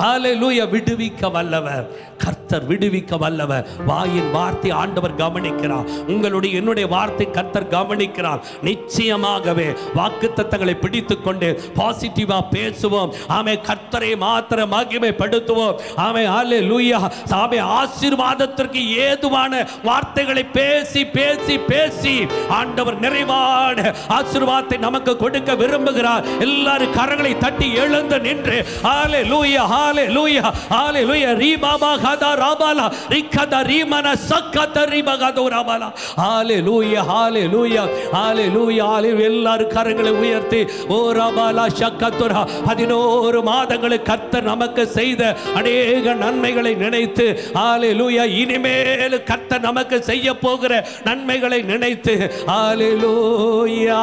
ஹல்லேலூயா. விடுவிக்க வல்லவர் கர்த்தர், விடுவிக்க வல்லவர். வாயின் வார்த்தை ஆண்டவர் கவனிக்கிறார். உங்களுடைய என்னுடைய வார்த்தை கர்த்தர் கவனிக்கிறார். நிச்சயமாகவே வாக்குத்தத்தங்களை பிடித்துக் கொண்டு பாசிட்டிவா பேசுவோம். ஆமே. கர்த்தரை மாத்திர மகிமைப்படுத்துவோம். ஆமே, ஹல்லேலூயா. ஆமே. ஆசீர்வாதத்திற்கு ஏதுவான வார்த்தைகளை பேசி பேசி பேசி ஆண்டவர் நிறைவான ஆசீர்வாத ஆசீர்வாதத்தை நமக்கு கொடுக்க விரும்புகிறார். எல்லாரும் கரங்களை தட்டி எழுந்து நின்று ஹalleluya ஹalleluya ஹalleluya ரீபாபா கதா ராபாலா ரிகதா ரீமன சக்கத ரிபகதோ ராபாலா ஹalleluya ஹalleluya ஹalleluya எல்லாரும் கரங்களை உயர்த்தி ஓ ராபாலா சக்கதுரா 11 மாதங்களுக்கு கர்த்தர் நமக்கு செய்த அநேக நன்மைகளை நினைத்து ஹalleluya இனிமேல் கர்த்தர் நமக்கு செய்ய போகிற நன்மைகளை நினைத்து ஹalleluya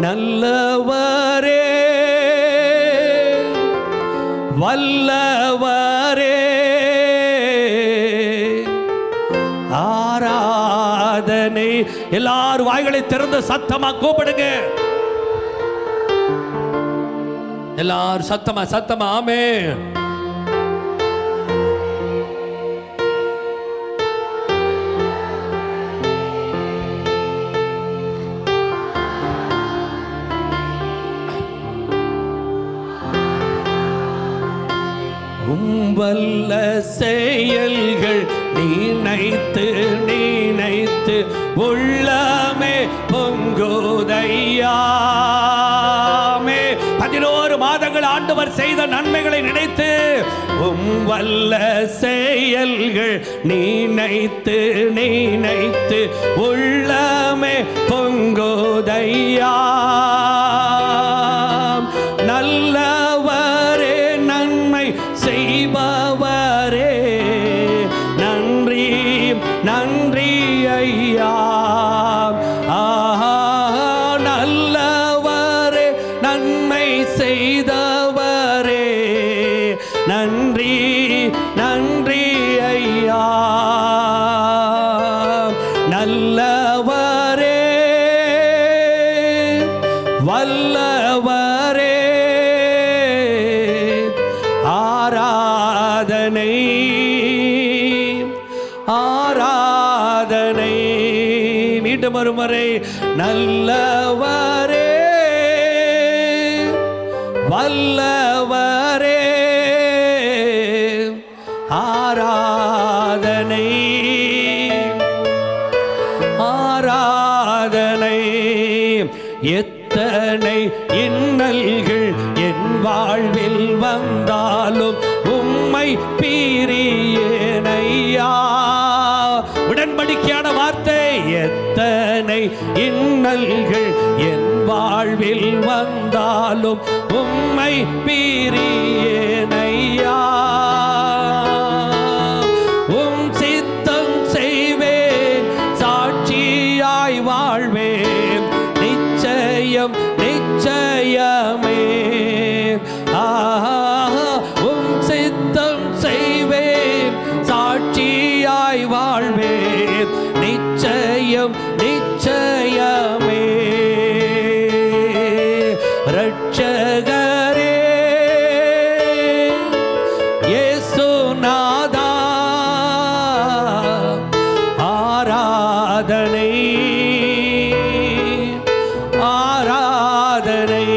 நல்லவரே வல்லவரே ஆராதனை. எல்லாரும் வாய்களை திறந்து சத்தமா கூப்பிடுங்க. எல்லாரும் சத்தமா சத்தமா ஆமென். வல்ல செயல்கள் நினைத்து நினைத்து உள்ளமே பொங்குதையாமே. 11 மாதங்கள் ஆண்டவர் செய்த நன்மைகளை நினைத்து வல்ல செயல்கள் நினைத்து நினைத்து உள்ளமே பொங்குதையா. நல்லவரே நன்மை செய்பவரே நன்றி நன்றி ஐயா. நல்லவரே நன்மை செய்தவரே நன்றி நன்றி ஐயா. நல்லவரே வல்லவரே ஆராதனை ஆராதனை. மீண்டும் ஒருமுறை நல்லவரே வல்லவரே ஆராதனை ஆராதனை. எத்தனை இன்னல்கள் என் வாழ்வில் வந்தாலும் உம்மை பிரியேனையா. உடன்படிக்கையான வார்த்தை. எத்தனை இன்னல்கள் என் வாழ்வில் வந்தாலும் உம்மை பிரியேனையா. உம் சித்தம் செய்வேன் சாட்சியாய் வாழ்வேன் நிச்சயம் நிச்சயமே. உம் சித்தம் செய்வேன் சாட்சியாய் வாழ்வேன் நிச்சயம் நிச்சயமே. ரட்சகரே இயேசுநாதா ஆராதனை ஆராதனை.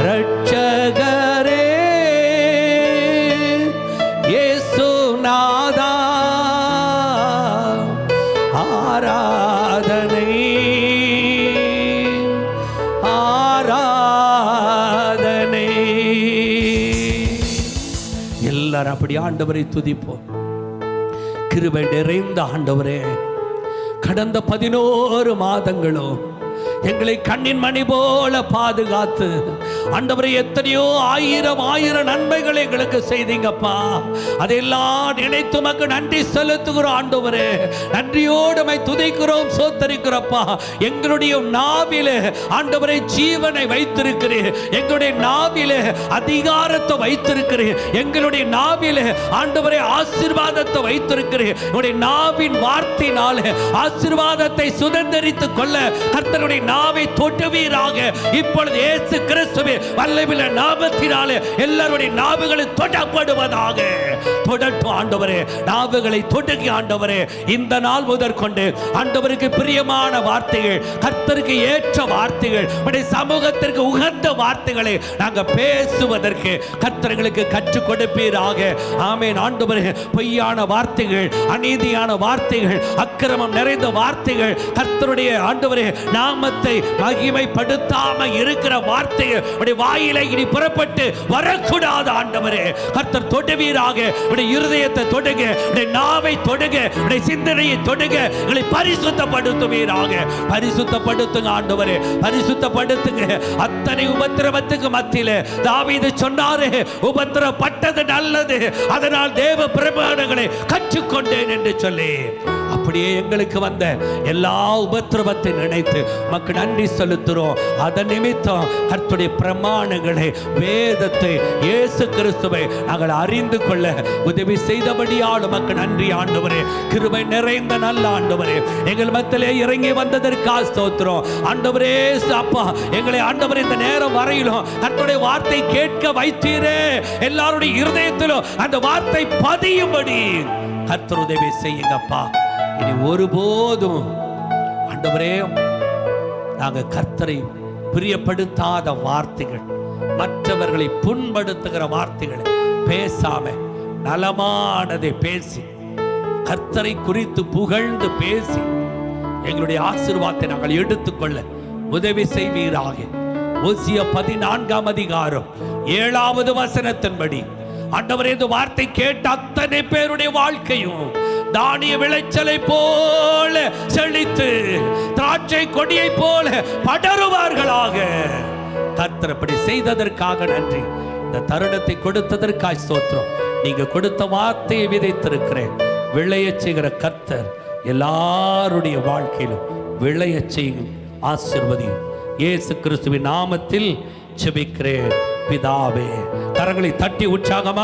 ரட்சகரே இயேசுநாதா ஆராதனை ஆராதனை. எல்லாரும் அப்படி ஆண்டவரை துதிப்போம். கிருபை நிறைந்த ஆண்டவரே, கடந்த 11 மாதங்களும் எங்களை கண்ணின் மணி போல பாதுகாத்து ஆண்டவரே எத்தனையோ ஆயிரம் நன்மைகளை எங்களுக்கு செய்தீங்கப்பா. அதையெல்லாம் நினைத்து உமக்கு நன்றி செலுத்துகிறோம் ஆண்டவரே. நன்றியோடு உம்மை துதிக்கிறோம் சோத்தரிக்கிறப்பா. எங்களுடைய நாவிலே ஆண்டவரே ஜீவனை வைத்திருக்கிறீர். எங்களுடைய நாவிலே அதிகாரத்தை வைத்திருக்கிறீர். எங்களுடைய நாவிலே ஆண்டவரே ஆசீர்வாதத்தை வைத்திருக்கிறீர். உங்களுடைய நாவின் வார்த்தையினாலே ஆசீர்வாதத்தை சுதந்தரித்துக் கொள்ள கர்த்தருடைய நாவை தொடுவீராக. இப்பொழுது இயேசு கிறிஸ்துவின் வல்லமையுள்ள நாமத்தினாலே எல்லாருடைய நாவுகளை தொடப்படுவதாக. தொடட்டும் ஆண்டவரே, நாவுகளை தொடுங்க ஆண்டவரே. இந்த நாள் முதற்கொண்டு ஆண்டவருக்கு பிரியமான வார்த்தைகள், கர்த்தருக்கு ஏற்ற வார்த்தைகள், உடைய சமூகத்திற்கு உகந்த வார்த்தைகளை நாங்கள் பேசுவதற்கு கர்த்தர்களுக்கு கற்றுக் கொடுப்பீராக. ஆமென் ஆண்டவரே. பொய்யான வார்த்தைகள், அநீதியான வார்த்தைகள், அக்கிரமம் நிறைந்த வார்த்தைகள், கர்த்தருடைய ஆண்டவரே நாமத்தை மகிமைப்படுத்தாம இருக்கிற வார்த்தைகள் உடைய வாயிலை இனி புறப்பட்டு வரக்கூடாது ஆண்டவரே. கர்த்தர் தொடுவீராக. உடைய இருதயத்தை தொடுங்க, உடைய நாவை தொடுங்க, உடைய சிந்தனையை தொடுங்க. எங்களை பரிசுத்தப்படுத்துவீராக. பரிசுத்தப்படுத்துங்க ஆண்டவரே, பரிசுத்தப்படுத்துங்க. அத்தனை உபத்திரவத்துக்கு மத்தியிலே தாவீது சொன்னாரே, உபத்திரப்பட்டது நல்லது, அதனால் தேவ பிரமாணங்களை கற்றுக்கொண்டேன் என்று சொல்லி, அப்படியே எங்களுக்கு வந்த எல்லா உபத்திரவத்தை நினைத்து மக்கள் நன்றி செலுத்துறோம். அதன் நிமித்தம் கர்த்தருடைய பிரமாணங்களை, வேதத்தை, இயேசு கிறிஸ்துவை நாங்கள் அறிந்து கொள்ள உதவி செய்தபடியால் மக்கள் நன்றி ஆண்டவரே. கிருபை நிறைந்த நல்ல ஆண்டவரே, எங்கள் மத்தியிலே இறங்கி வந்ததற்காக ஸ்தோத்திரம் ஆண்டவரே. அப்பா, எங்களை ஆண்டவரே இந்த நேரம் வரையிலும் கர்த்தருடைய வார்த்தை கேட்க வைத்தீரே. எல்லாருடைய இருதயத்திலும் அந்த வார்த்தை பதியும்படி கர்த்தர் உதவி செய்யுங்கப்பா. இனி ஒருபோதும் ஆண்டவரே நாங்கள் கர்த்தரை பிரியப்படுத்தாத வார்த்தைகள், மற்றவர்களை புண்படுத்துகிற வார்த்தைகளை பேசாம நலமானதை பேசி, கர்த்தரை குறித்து புகழ்ந்து பேசி எங்களுடைய ஆசீர்வாதத்தை நாங்கள் எடுத்துக்கொள்ள உதவி செய்வீராக. ஓசியா 14ஆம் அதிகாரம் 7வது வசனத்தின்படி ஆண்டவரே, இந்த வார்த்தை கேட்ட அத்தனை பேருடைய வாழ்க்கையும் தானிய விளைச்சலை போல செழித்து திராட்சை கொடியை போல படருவார்களாக. கர்த்தர் அப்படி செய்ததற்காக நன்றி. இந்த தருணத்தை கொடுத்ததற்காக ஸ்தோத்திரம். நீங்க கொடுத்த வார்த்தையை விதைத்திருக்கிறேன். விளையச் செய்கிற கர்த்தர் எல்லாருடைய வாழ்க்கையிலும் விளையச் செய்யும். ஆசீர்வதியும். இயேசு கிறிஸ்துவின் நாமத்தில் ஜெபிக்கிறேன் பிதாவே. கரங்களை தட்டி உற்சாகமா